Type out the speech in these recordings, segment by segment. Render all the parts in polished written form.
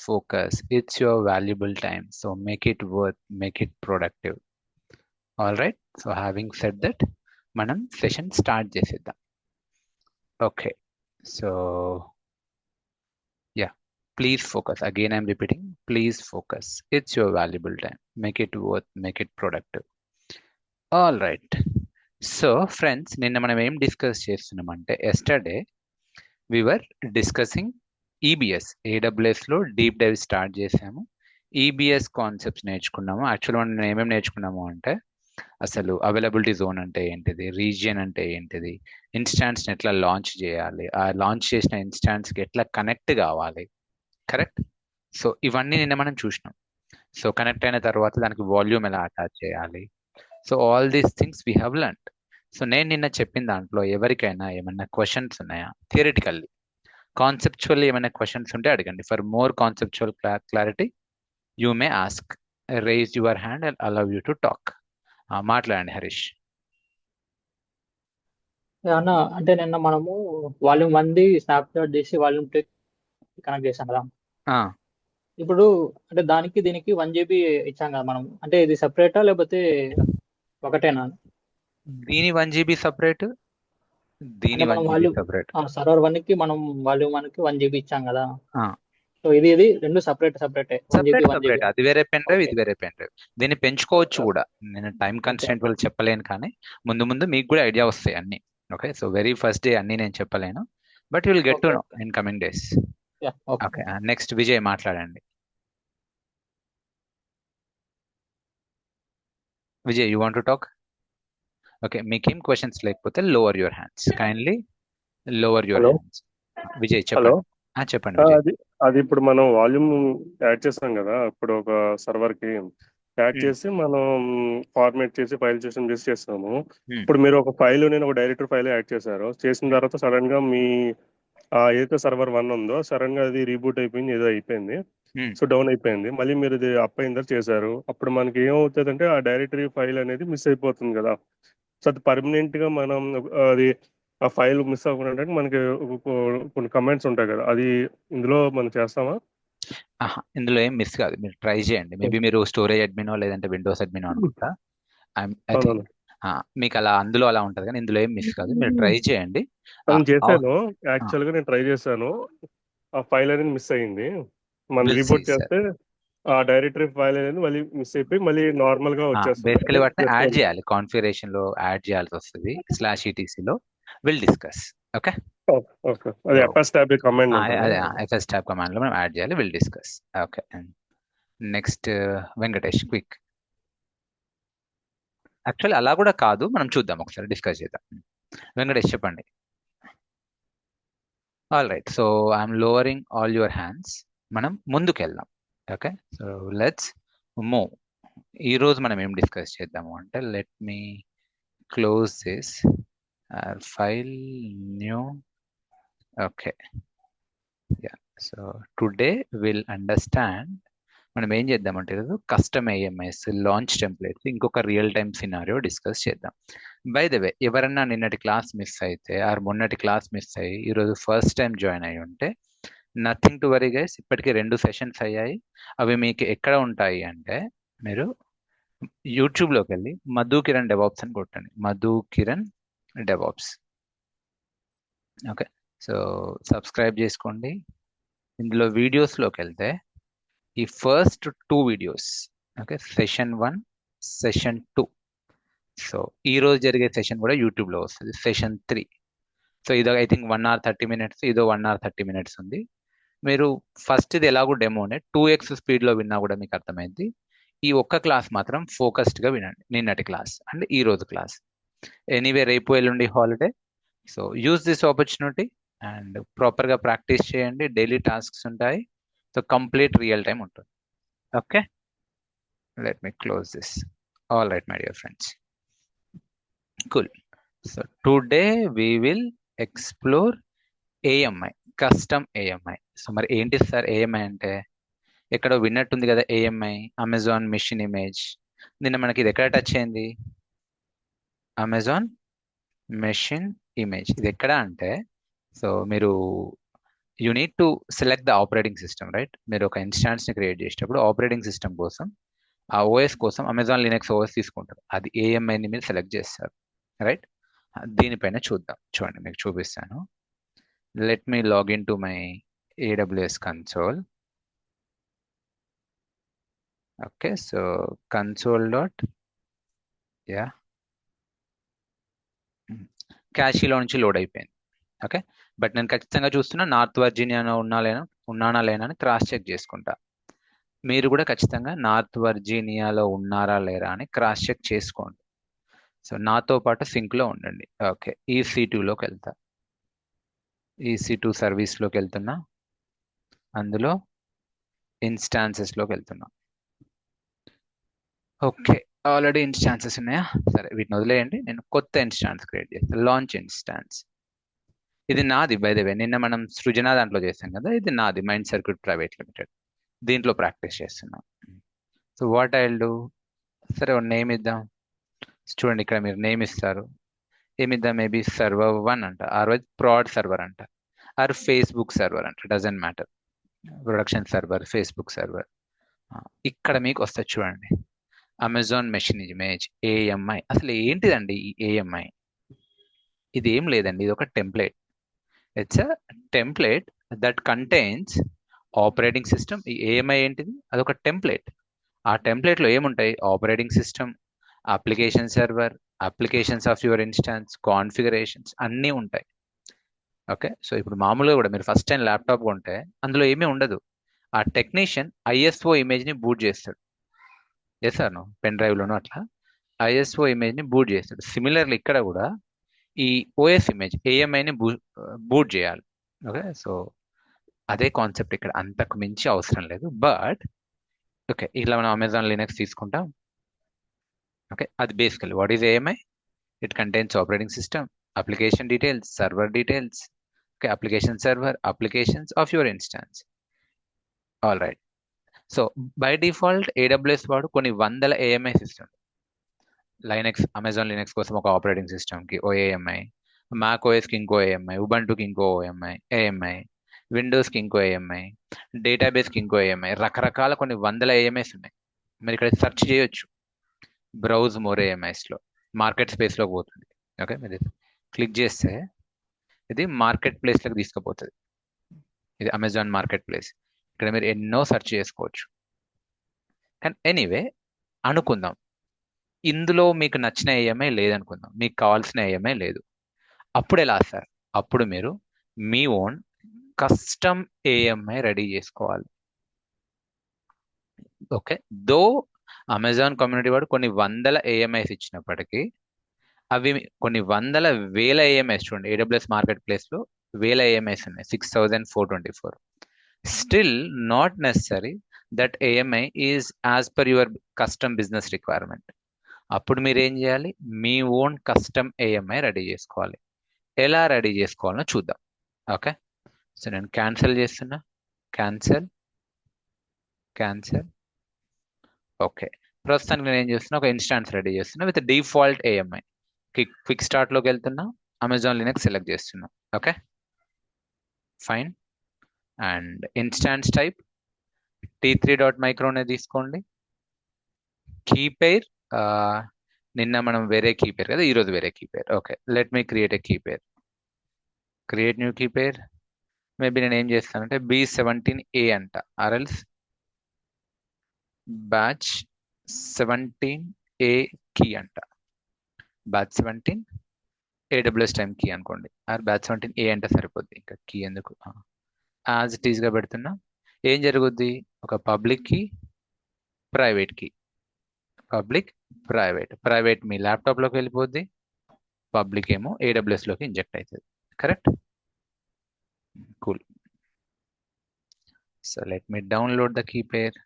focus. It's your valuable time. So make it worth, make it productive. All right. So having said that, మనం session start చేసేద్దాం. Okay. So ya, please focus. Again I'm repeating, please focus. It's your valuable time. Make it worth, make it productive. All right. So friends, నిన్న మనం ఏం discuss చేస్తున్నామంటే, yesterday we are discussing EBS. ఏడబ్ల్యూఎస్లో deep dive start చేసాము. EBS concepts నేర్చుకున్నాము. Actual మనం ఏమేమి నేర్చుకున్నాము అంటే, అసలు అవైలబిలిటీ జోన్ అంటే ఏంటిది, రీజియన్ అంటే ఏంటిది, ఇన్స్టాన్స్ని ఎట్లా లాంచ్ చేయాలి, ఆ లాంచ్ చేసిన ఇన్స్టాన్స్కి ఎట్లా కనెక్ట్ కావాలి. కరెక్ట్. సో ఇవన్నీ నిన్న మనం చూసినాం. సో కనెక్ట్ అయిన తర్వాత దానికి వాల్యూమ్ ఎలా అటాచ్ చేయాలి. So all these things we have learned. So నేను నిన్న చెప్పిన దాంట్లో ఎవరికైనా ఏమైనా క్వశ్చన్స్ ఉన్నాయా, థియరిటికల్లీ? కాన్సెప్చువల్లీ ఏమైనా క్వశ్చన్స్ ఉంటే అడగండి. For more conceptual clarity you may ask. Raise your hand and allow you to talk. మాట్లాడండి హరీష్. అన్న, అంటే నిన్న మనము వాల్యూమ్ 1 స్నాప్షాట్ చేసి వాల్యూమ్ 2 కనెక్ట్ చేసాం కదా. ఇప్పుడు అంటే దానికి దీనికి 1 GB ఇచ్చాం కదా మనం. అంటే ఇది సెపరేటా లేకపోతే ఒకటేనా? దీని 1 GB సపరేట్, దీని అంటే 1 మనం GB వాల్యూమ్ సపరేట్. సర్వర్ 1 కి మనం వాల్యూమ్ 1 కి 1 GB ఇచ్చాం కదా. సో ఇది రెండు సపరేటే 1 GB 1 GB. సపరేట్. అది వేరే పెన్ డ్రైవ్, ఓకే ఇది వేరే పెన్ డ్రైవ్. దీన్ని పెంచుకోవచ్చు కూడా. నేను టైం కన్స్టెంట్ వల్ల చెప్పలేను, కానీ ముందు ముందు మీకు కూడా ఐడియా వస్తాయి అన్ని. Okay. So very first day అన్ని నేను చెప్పలేను, but will get to know in coming days. Okay. Next Vijay మాట్లాడండి. Vijay, you want to talk? Okay. మీకేం క్వశ్చన్స్ లేకపోతే lower your hands. Kindly lower your hello hands. Vijay hello చెప్పండి. చెప్పండి విజయ్. అది ఇప్పుడు మనం వాల్యూమ్ యాడ్ చేస్తాం కదా, ఇప్పుడు ఒక సర్వర్ కి యాడ్ చేసి మనం ఫార్మేట్ చేసి ఫైల్ సిస్టమ్ చేసి చేస్తాము. ఇప్పుడు మీరు ఒక ఫైల్, నేను ఒక డైరెక్టర్ ఫైల్ యాడ్ చేశారు. చేసిన తర్వాత సడన్ గా మీ ఏదైతే సర్వర్ 1 ఉందో సడన్ గా అది రీబూట్ అయిపోయింది, ఏదో అయిపోయింది. సో డౌన్ అయిపోయింది. మళ్ళీ మీరు ఇది అప్ అయిందా చేశారు. అప్పుడు మనకి ఏమవుతుంది అంటే, ఆ డైరెక్టరీ ఫైల్ అనేది మిస్ అయిపోతుంది కదా. సో అది పర్మనెంట్ గా మనం అది ఆ ఫైల్ మిస్ అవ్వకుండా మనకి కొన్ని కమెంట్స్ ఉంటాయి కదా, అది ఇందులో మనం చేస్తామా? ఇందులో ఏం మిస్ కాదు, మీరు ట్రై చేయండి. మేబీ మీరు స్టోరేజ్ అడ్మినో లేదంటే విండోస్ అడ్మినో అనుకుంటా. ఐ థింక్ మీకు అందులో అలా ఉంటుంది, కానీ ఇందులో ఏం మిస్ కాదు. మీరు ట్రై చేయండి. నేను చేశాను, యాక్చువల్ గా నేను ట్రై చేశాను. ఆ ఫైల్ అనేది మిస్ అయింది. మనం రీబూట్ చేస్తే ఆ డైరెక్టరీ ఫైల్ అనేది మళ్ళీ మిస్ అయిపోయి మళ్ళీ నార్మల్ గా వచ్చేస్తుంది. బేసికలీ వాటిని యాడ్ చేయాలి, కాన్ఫిగరేషన్ లో యాడ్ చేయాల్సి వస్తుంది. /etc లో విల్ డిస్కస్. ఓకే. అది FS tab కమాండ్, అదే FS tab కమాండ్ లో మనం యాడ్ చేయాలి. Will discuss. Okay. Next Venkatesh, quick. Actually అలా కూడా కాదు, మనం చూద్దాం, ఒకసారి డిస్కస్ చేద్దాం. వెంకటేష్ చెప్పండి. All right. So I'm lowering all your hands. మనం ముందుకు వెళ్దాం. ఓకే. So let's move. ఈరోజు మనం ఏం డిస్కస్ చేద్దాము అంటే, let me close this file, new. Okay. Yeah. So today will understand. మనం ఏం చేద్దామంటే, ఈరోజు కస్టమ్ AMS, లాంచ్ టెంప్లెట్స్, ఇంకొక రియల్ టైమ్ సినారియో డిస్కస్ చేద్దాం. బై ద వే, ఎవరన్నా నిన్నటి క్లాస్ మిస్ అయితే ఆర్ మొన్నటి క్లాస్ మిస్ అయ్యి ఈరోజు ఫస్ట్ టైం జాయిన్ అయ్యి ఉంటే, నథింగ్ టు వరీ గైస్. ఇప్పటికీ 2 సెషన్స్ అయ్యాయి. అవి మీకు ఎక్కడ ఉంటాయి అంటే, మీరు యూట్యూబ్లోకి వెళ్ళి మధు కిరణ్ డెవాప్స్ అని కొట్టండి. Madhu Kiran DevOps. Okay. So subscribe చేసుకోండి. ఇందులో వీడియోస్లోకి వెళ్తే ఈ first 2 videos, okay, session 1, session 2. So ఈ రోజు జరిగే సెషన్ కూడా యూట్యూబ్లో వస్తుంది, సెషన్ 3. సో ఇదో ఐ థింక్ 1 hour 30 minutes, ఇదో 1 hour 30 minutes ఉంది. మీరు ఫస్ట్ ఇది ఎలాగో డెమోనే 2x స్పీడ్లో విన్నా కూడా మీకు అర్థమైంది. ఈ ఒక్క క్లాస్ మాత్రం ఫోకస్డ్గా వినండి, నిన్నటి క్లాస్ అండ్ ఈ రోజు క్లాస్. ఎనీవే రేపు ఎల్లుండి holiday. So use this opportunity and ప్రాపర్గా ప్రాక్టీస్ చేయండి. డైలీ టాస్క్స్ ఉంటాయి. సో కంప్లీట్ రియల్ టైం ఉంటుంది. Okay. Let me close this. All right my dear friends. Cool. So today we will explore AMI, custom AMI. So మరి ఏంటి sir AMI అంటే? ఎక్కడో విన్నట్టుంది కదా AMI, Amazon machine image. నిన్న మనకి ఇది ఎక్కడ టచ్ అయింది? Amazon machine image. ఇది ఎక్కడ అంటే, సో మీరు you need to select the operating system, right? మీరు ఒక ఇన్స్టాన్స్ని క్రియేట్ చేసేటప్పుడు ఆపరేటింగ్ సిస్టమ్ కోసం, ఆ ఓఎస్ కోసం అమెజాన్ లినక్స్ ఓఎస్ తీసుకుంటారు. అది ఏఎంఐని మీరు సెలెక్ట్ చేస్తారు, రైట్? దీనిపైన చూద్దాం. చూడండి, మీకు చూపిస్తాను. Let me login to my AWS console. Okay, so console dot క్యాషీలో నుంచి లోడ్ అయిపోయింది. ఓకే, బట్ నేను ఖచ్చితంగా చూస్తున్నా నార్త్ వర్జీనియాలో ఉన్నానా లేనా అని క్రాస్ చెక్ చేసుకుంటా. మీరు కూడా ఖచ్చితంగా నార్త్ వర్జీనియాలో ఉన్నారా లేరా అని క్రాస్ చెక్ చేసుకోండి. సో నాతో పాటు సింక్లో ఉండండి. ఓకే, EC2లోకి వెళ్తా. EC2 సర్వీస్లోకి వెళ్తున్నా, అందులో ఇన్స్టాన్సెస్లోకి వెళ్తున్నా. ఓకే, ఆల్రెడీ ఇన్స్టాన్సెస్ ఉన్నాయా? సరే, వీటిని వదిలేయండి. నేను కొత్త ఇన్స్టాన్స్ క్రియేట్ చేస్తాను. Launch instance. ఇది నాది, బై ద వే. నిన్న మనం సృజన దాంట్లో చేసాం కదా, ఇది నాది, మైండ్ సర్క్యూట్ ప్రైవేట్ లిమిటెడ్. దీంట్లో ప్రాక్టీస్ చేస్తున్నాం. So what I will do, సరే ఒక నేమ్ ఇద్దాం. చూడండి, ఇక్కడ మీరు నేమ్ ఇస్తారు. ఏమిద్దాం? మేబీ server1 అంట, ఆర్ ప్రాడ్ సర్వర్ అంట, ఆర్ ఫేస్బుక్ సర్వర్ అంట, doesn't matter. Production server, Facebook server. ఇక్కడ మీకు వస్తుంది చూడండి, అమెజాన్ మెషిన్ ఇమేజ్ AMI. అసలు ఏంటిదండి ఈ AMI? ఇది ఏం లేదండి, ఇది ఒక template. It's a template that contains operating system. ఈ AMI ఏంటిది? అదొక టెంప్లెట్. ఆ టెంప్లెట్లో ఏముంటాయి? Operating system, application server, applications of your instance, configurations అన్నీ ఉంటాయి. ఓకే, సో ఇప్పుడు మామూలుగా కూడా మీరు ఫస్ట్ టైం ల్యాప్టాప్ కొంటే అందులో ఏమీ ఉండదు. ఆ టెక్నీషియన్ ISO ఇమేజ్ని బూట్ చేస్తాడు. చేస్తాను పెన్ డ్రైవ్లోనూ అట్లా ISO ఇమేజ్ని బూట్ చేస్తాడు. సిమిలర్లీ ఇక్కడ కూడా ఈ OS ఇమేజ్ AMIని బూట్ చేయాలి. ఓకే, సో అదే కాన్సెప్ట్ ఇక్కడ, అంతకు మించి అవసరం లేదు. బట్ ఓకే, ఇట్లా మనం అమెజాన్ లినక్స్ తీసుకుంటాం. ఓకే, అది basically what is AMI? It contains operating system, application details, server details. Okay, application server, applications of your instance. All right. So by default AWS వాడు కొన్ని వందల AMI system. Linux, Amazon Linux కోసం ఒక operating సిస్టమ్కి ఓ AMI, Mac ఓఎస్కి ఇంకో AMI, ఉబంటుకి ఇంకో AMI, విండోస్కి ఇంకో AMI, డేటాబేస్కి ఇంకో AMI, రకరకాల కొన్ని వందల AMIs ఉన్నాయి. మీరు ఇక్కడ సెర్చ్ చేయొచ్చు, బ్రౌజ్ మోర్ AMIస్లో, మార్కెట్ స్పేస్లోకి పోతుంది. ఓకే, మీరు క్లిక్ చేస్తే ఇది మార్కెట్ ప్లేస్లోకి తీసుకుపోతుంది. ఇది అమెజాన్ మార్కెట్ ప్లేస్. ఇక్కడ మీరు ఎన్నో సెర్చ్ చేసుకోవచ్చు. కానీ ఎనీవే అనుకుందాం, ఇందులో మీకు నచ్చిన AMI లేదనుకుందాం, మీకు కావాల్సిన AMI లేదు. అప్పుడు ఎలా సార్? అప్పుడు మీరు మీ ఓన్ కస్టమ్ AMI రెడీ చేసుకోవాలి. ఓకే, దో అమెజాన్ కమ్యూనిటీ వాడు కొన్ని వందల AMIs ఇచ్చినప్పటికీ అవి కొన్ని వందల వేల AMIs, చూడండి AWS మార్కెట్ ప్లేస్లో వేల AMIs ఉన్నాయి, 6424. Still not necessary that AMI is as per your custom business requirement. అప్పుడు మీరు ఏం చేయాలి? మీ ఓన్ కస్టమ్ AMI రెడీ చేసుకోవాలి. ఎలా రెడీ చేసుకోవాలో చూద్దాం. ఓకే, సో నేను క్యాన్సిల్ చేస్తున్నా, క్యాన్సిల్. ఓకే, ప్రస్తుతానికి నేను ఏం చేస్తున్నా, ఒక ఇన్స్టాన్స్ రెడీ చేస్తున్నా విత్ డిఫాల్ట్ AMI. క్విక్ స్టార్ట్లోకి వెళ్తున్నా, అమెజాన్ లినక్స్ సెలెక్ట్ చేస్తున్నా. Okay, fine. And instance type T3.micro అనేది తీసుకోండి. కీ పేర్ నిన్న మనం వేరే కీ పేర్ కదా, ఈరోజు వేరే key pair. Okay, let me create a key pair. Create new key pair. Maybe నేను ఏం చేస్తానంటే B17A అంట, ఆర్ఎల్స్ బ్యాచ్ 17A కీ అంట. బ్యాచ్ 17 AWS టైమ్ కీ అనుకోండి, ఆర్ బ్యాచ్ 17A అంటే సరిపోద్ది, ఇంకా కీ ఎందుకు. యాజ్ ఇట్ ఈస్గా పెడుతున్నా. ఏం జరుగుద్ది? ఒక public key, private key, public, private మీ ల్యాప్టాప్లోకి వెళ్ళిపోద్ది, పబ్లిక్ ఏమో AWSలోకి ఇంజెక్ట్ అవుతుంది. Correct? Cool. So let me download the key pair.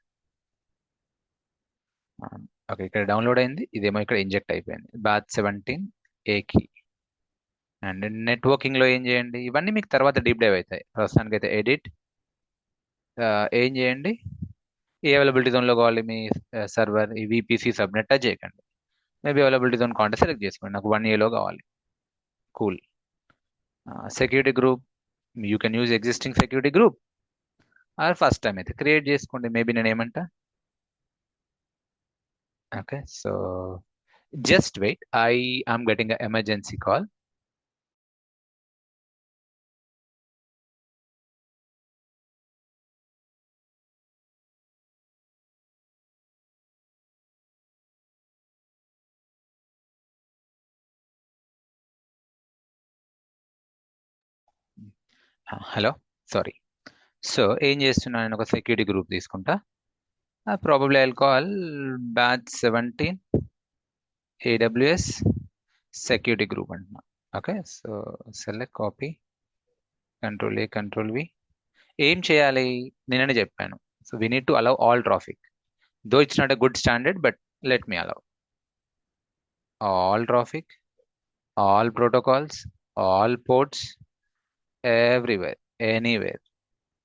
Okay, ఇక్కడ డౌన్లోడ్ అయింది, ఇదేమో ఇక్కడ ఇంజెక్ట్ అయిపోయింది, బ్యాచ్ 17A కీ. అండ్ నెట్వర్కింగ్లో ఏం చేయండి? ఇవన్నీ మీకు తర్వాత డీప్ డైవ్ అవుతాయి. ప్రస్తుతానికి అయితే ఎడిట్ ఏం చేయండి, ఏ అవైలబిలిటీ జోన్లో కావాలి మీ సర్వర్, ఈ VPC సబ్నెట్ టచ్ చేయకండి. మేబీ అవైలబిలిటీ జోన్ కావాలంటే సెలెక్ట్ చేసుకోండి, నాకు 1 yearలో కావాలి. Cool. Security group you can use existing security group or first time అయితే క్రియేట్ చేసుకోండి. మేబీ నేను ఏమంటా, okay. So just wait, I am getting a emergency call. Hello, sorry. So ఏం చేస్తున్నాను, నేను ఒక సెక్యూరిటీ గ్రూప్ తీసుకుంటా. Probably I'll call batch 17 AWS security group అంటున్నా. Okay, so select copy, control A, control V. ఏం చేయాలి, నేననే చెప్పాను. So we need to allow all traffic, though it's not a good standard, but let me allow all traffic, all protocols, all ports, everywhere, anywhere.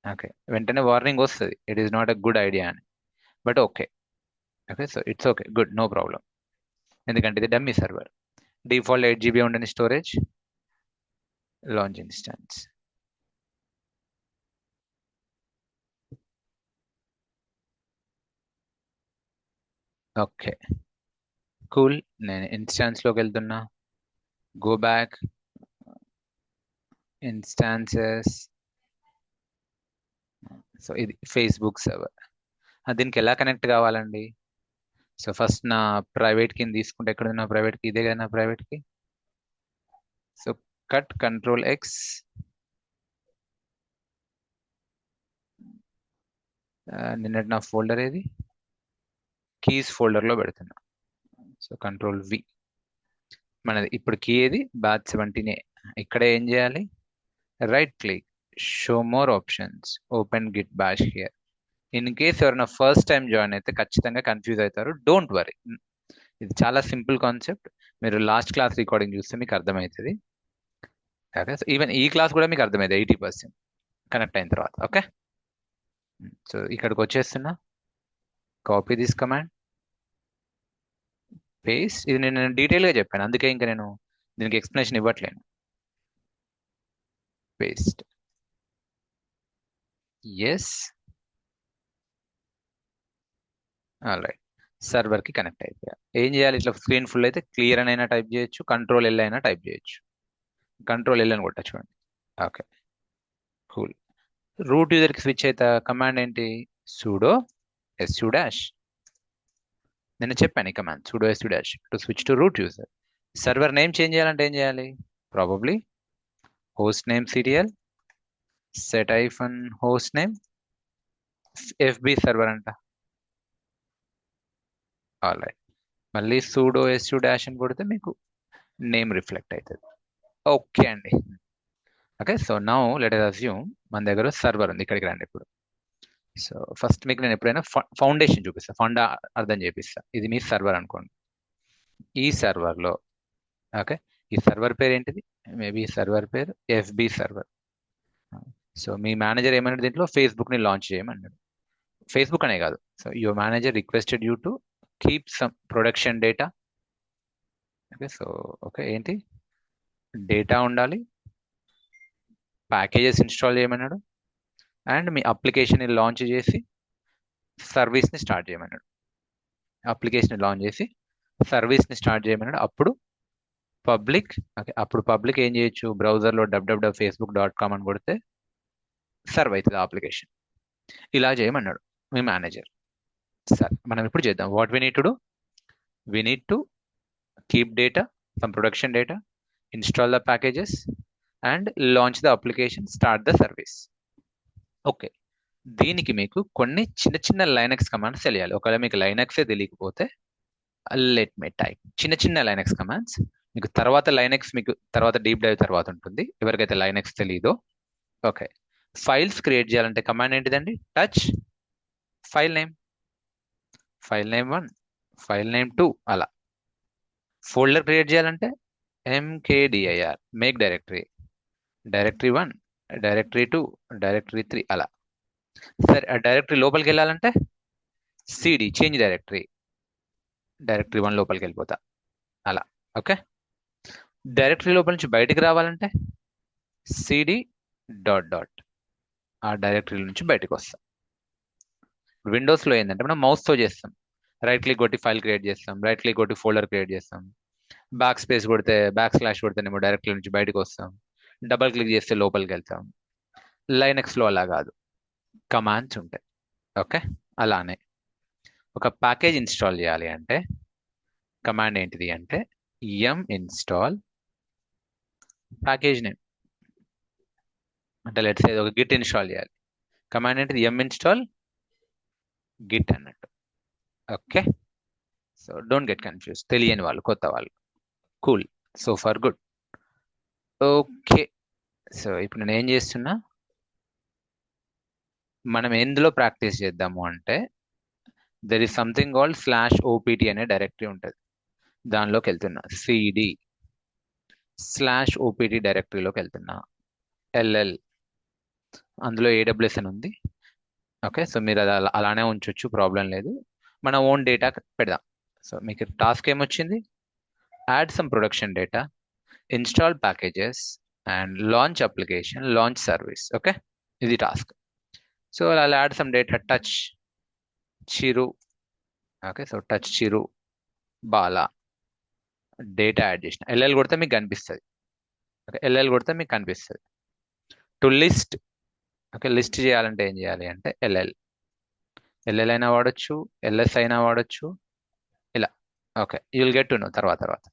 Okay, వెంటనే warning వస్తుంది, it is not a good idea అని. But okay, okay, so it's okay, good, no problem. ఎందుకంటే ఇది dummy server. Default 8 GB ఉండని storage, launch instance. Okay, cool. నేను ఇన్స్టాన్స్లోకి వెళ్తున్నా. Go back, instances. So ఇది Facebook server. దీనికి ఎలా కనెక్ట్ కావాలండి? సో ఫస్ట్ నా ప్రైవేట్ కింద తీసుకుంటే, ఎక్కడ నా ప్రైవేట్ కి, ఇదే కదా నా ప్రైవేట్ కి. సో కట్, కంట్రోల్ X, నిన్నటి నా ఫోల్డర్ ఏది, కీస్ ఫోల్డర్లో పెడుతున్నా. So control V. మనది ఇప్పుడు కీ ఏది, బ్యాచ్ 17A. ఇక్కడ ఏం చేయాలి, right click, show more options, open git bash here. In case ఎవరైనా ఫస్ట్ టైం జాయిన్ అయితే ఖచ్చితంగా కన్ఫ్యూజ్ అవుతారు. డోంట్ వరీ, ఇది చాలా సింపుల్ కాన్సెప్ట్. మీరు లాస్ట్ క్లాస్ రికార్డింగ్ చూస్తే మీకు అర్థమవుతుంది. ఓకే, సో ఈవెన్ ఈ క్లాస్ కూడా మీకు అర్థమైంది 80% కనెక్ట్ అయిన తర్వాత. ఓకే, సో ఇక్కడికి వచ్చేస్తున్నా. Copy this command, paste. ఇది నేను డీటెయిల్గా చెప్పాను, అందుకే ఇంకా నేను దీనికి ఎక్స్ప్లెనేషన్ ఇవ్వట్లేను. Paste, yes, alright. సర్వర్కి కనెక్ట్ అయిపోయా. ఏం చేయాలి, ఇట్లా స్క్రీన్ ఫుల్ అయితే క్లియర్ అని అయినా టైప్ చేయొచ్చు, కంట్రోల్ L అయినా టైప్ చేయొచ్చు. కంట్రోల్ L అని కొట్టా చూడండి. Okay, cool. రూట్ యూజర్కి స్విచ్ అయితే కమాండ్ ఏంటి, sudo su dash. నేను చెప్పాను ఈ command, sudo su dash to switch to root user. Server name change చేయాలంటే ఏం చేయాలి, probably host name ctl set host name FB server అంట. ఆల్రైట్, మళ్ళీ sudo su dash అని కొడితే మీకు నేమ్ రిఫ్లెక్ట్ అవుతుంది. ఓకే అండి. Okay, so now let us assume మన దగ్గర సర్వర్ ఉంది. ఇక్కడికి రండి ఇప్పుడు. సో ఫస్ట్ మీకు నేను ఎప్పుడైనా ఫౌండేషన్ చూపిస్తా, ఫండా అర్థం చేపిస్తా. ఇది మీ సర్వర్ అనుకోండి. ఈ సర్వర్లో, ఓకే, ఈ సర్వర్ పేరు ఏంటిది, మేబీ సర్వర్ పేరు FB సర్వర్. సో మీ మేనేజర్ ఏమన్నాడు, దీంట్లో ఫేస్బుక్ని లాంచ్ చేయమన్నాడు. ఫేస్బుక్ అనే కాదు, so your manager requested you to keep some production data. Okay, so okay, ఏంటి డేటా ఉండాలి, ప్యాకేజెస్ ఇన్స్టాల్ చేయమన్నాడు, అండ్ మీ అప్లికేషన్ లాంచ్ చేసి సర్వీస్ని స్టార్ట్ చేయమన్నాడు. అప్లికేషన్ లాంచ్ చేసి సర్వీస్ని స్టార్ట్ చేయమన్నాడు. అప్పుడు పబ్లిక్, ఓకే, అప్పుడు పబ్లిక్ ఏం చేయొచ్చు, బ్రౌజర్లో www.facebook.com అని కొడితే సర్వ్ అవుతుంది ఆ అప్లికేషన్. ఇలా చేయమన్నాడు మీ మేనేజర్. సార్ మనం ఇప్పుడు చేద్దాం. What we need to do, we need to keep data, some production data, install the packages and launch the application, start the service. Okay, దీనికి మీకు కొన్ని చిన్న చిన్న లైనక్స్ కమాండ్స్ తెలియాలి. ఒకవేళ మీకు లైనక్సే తెలియకపోతే లెట్ మీ టైప్ చిన్న చిన్న లైనక్స్ కమాండ్స్. మీకు తర్వాత లైనక్స్, మీకు తర్వాత డీప్ డైవ్ తర్వాత ఉంటుంది, ఎవరికైతే లైనక్స్ తెలియదో. ఓకే, ఫైల్స్ క్రియేట్ చేయాలంటే కమాండ్ ఏంటిదండి, touch file name, file name 1, file name 2, అలా. ఫోల్డర్ క్రియేట్ చేయాలంటే mkdir, make directory, directory 1, directory 2, directory 3, అలా. సరే, ఆ డైరెక్టరీ లోపలికి వెళ్ళాలంటే cd, చేంజ్ డైరెక్టరీ, డైరెక్టరీ 1 లోపలికి వెళ్ళిపోతా, అలా. ఓకే, డైరెక్టరీ లోపల నుంచి బయటికి రావాలంటే cd డాట్ డాట్ ఆ డైరెక్టరీ నుంచి బయటకు వస్తాం. విండోస్లో ఏంటంటే మనం మౌస్తో చేస్తాం. రైట్ క్లిక్ కొట్టి ఫైల్ క్రియేట్ చేస్తాం, రైట్ క్లిక్ కొట్టి ఫోల్డర్ క్రియేట్ చేస్తాం, బ్యాక్ స్పేస్ కొడితే బ్యాక్ స్లాష్ కొడితేనేమో డైరెక్టరీ నుంచి బయటకు వస్తాం, డబల్ క్లిక్ చేస్తే లోపలికి వెళ్తాం. లైనక్స్లో అలా కాదు, కమాండ్స్ ఉంటాయి. ఓకే, అలానే ఒక ప్యాకేజ్ ఇన్స్టాల్ చేయాలి అంటే కమాండ్ ఏంటిది అంటే ఎం ఇన్స్టాల్ ప్యాకేజ్ నేమ్. అంటే లెట్స్ సే ఒక గిట్ ఇన్స్టాల్ చేయాలి, కమాండ్ ఏంటిది ఎం ఇన్స్టాల్ గిట్ అన్నట్టు. Okay, so don't get confuse, తెలియని వాళ్ళు, కొత్త వాళ్ళు. Cool, so for good. Okay, so ఇప్పుడు నేను ఏం చేస్తున్నా, మనం ఎందులో ప్రాక్టీస్ చేద్దాము అంటే there is something called /opt అనే డైరెక్టరీ ఉంటుంది, దానిలోకి వెళ్తున్నా. cd /opt డైరెక్టరీలోకి వెళ్తున్నా. ll అందులో AWS అని ఉంది. ఓకే, సో మీరు అది అలానే ఉంచొచ్చు, ప్రాబ్లం లేదు. మన ఓన్ డేటా పెడదాం. సో మీకు టాస్క్ ఏమొచ్చింది, add some production data, install packages and launch application, launch service. Okay, ఇది task. So I'll add some data, touch Chiru. Okay, so touch Chiru Bala data add చేసిన. LL కొడితే మీకు కనిపిస్తుంది. ఓకే, LL కొడితే మీకు కనిపిస్తుంది. టు లిస్ట్, ఓకే, లిస్ట్ చేయాలంటే ఏం చేయాలి అంటే LL అయినా వాడచ్చు, LS అయినా వాడచ్చు, ఇలా. ఓకే, you will get to know తర్వాత.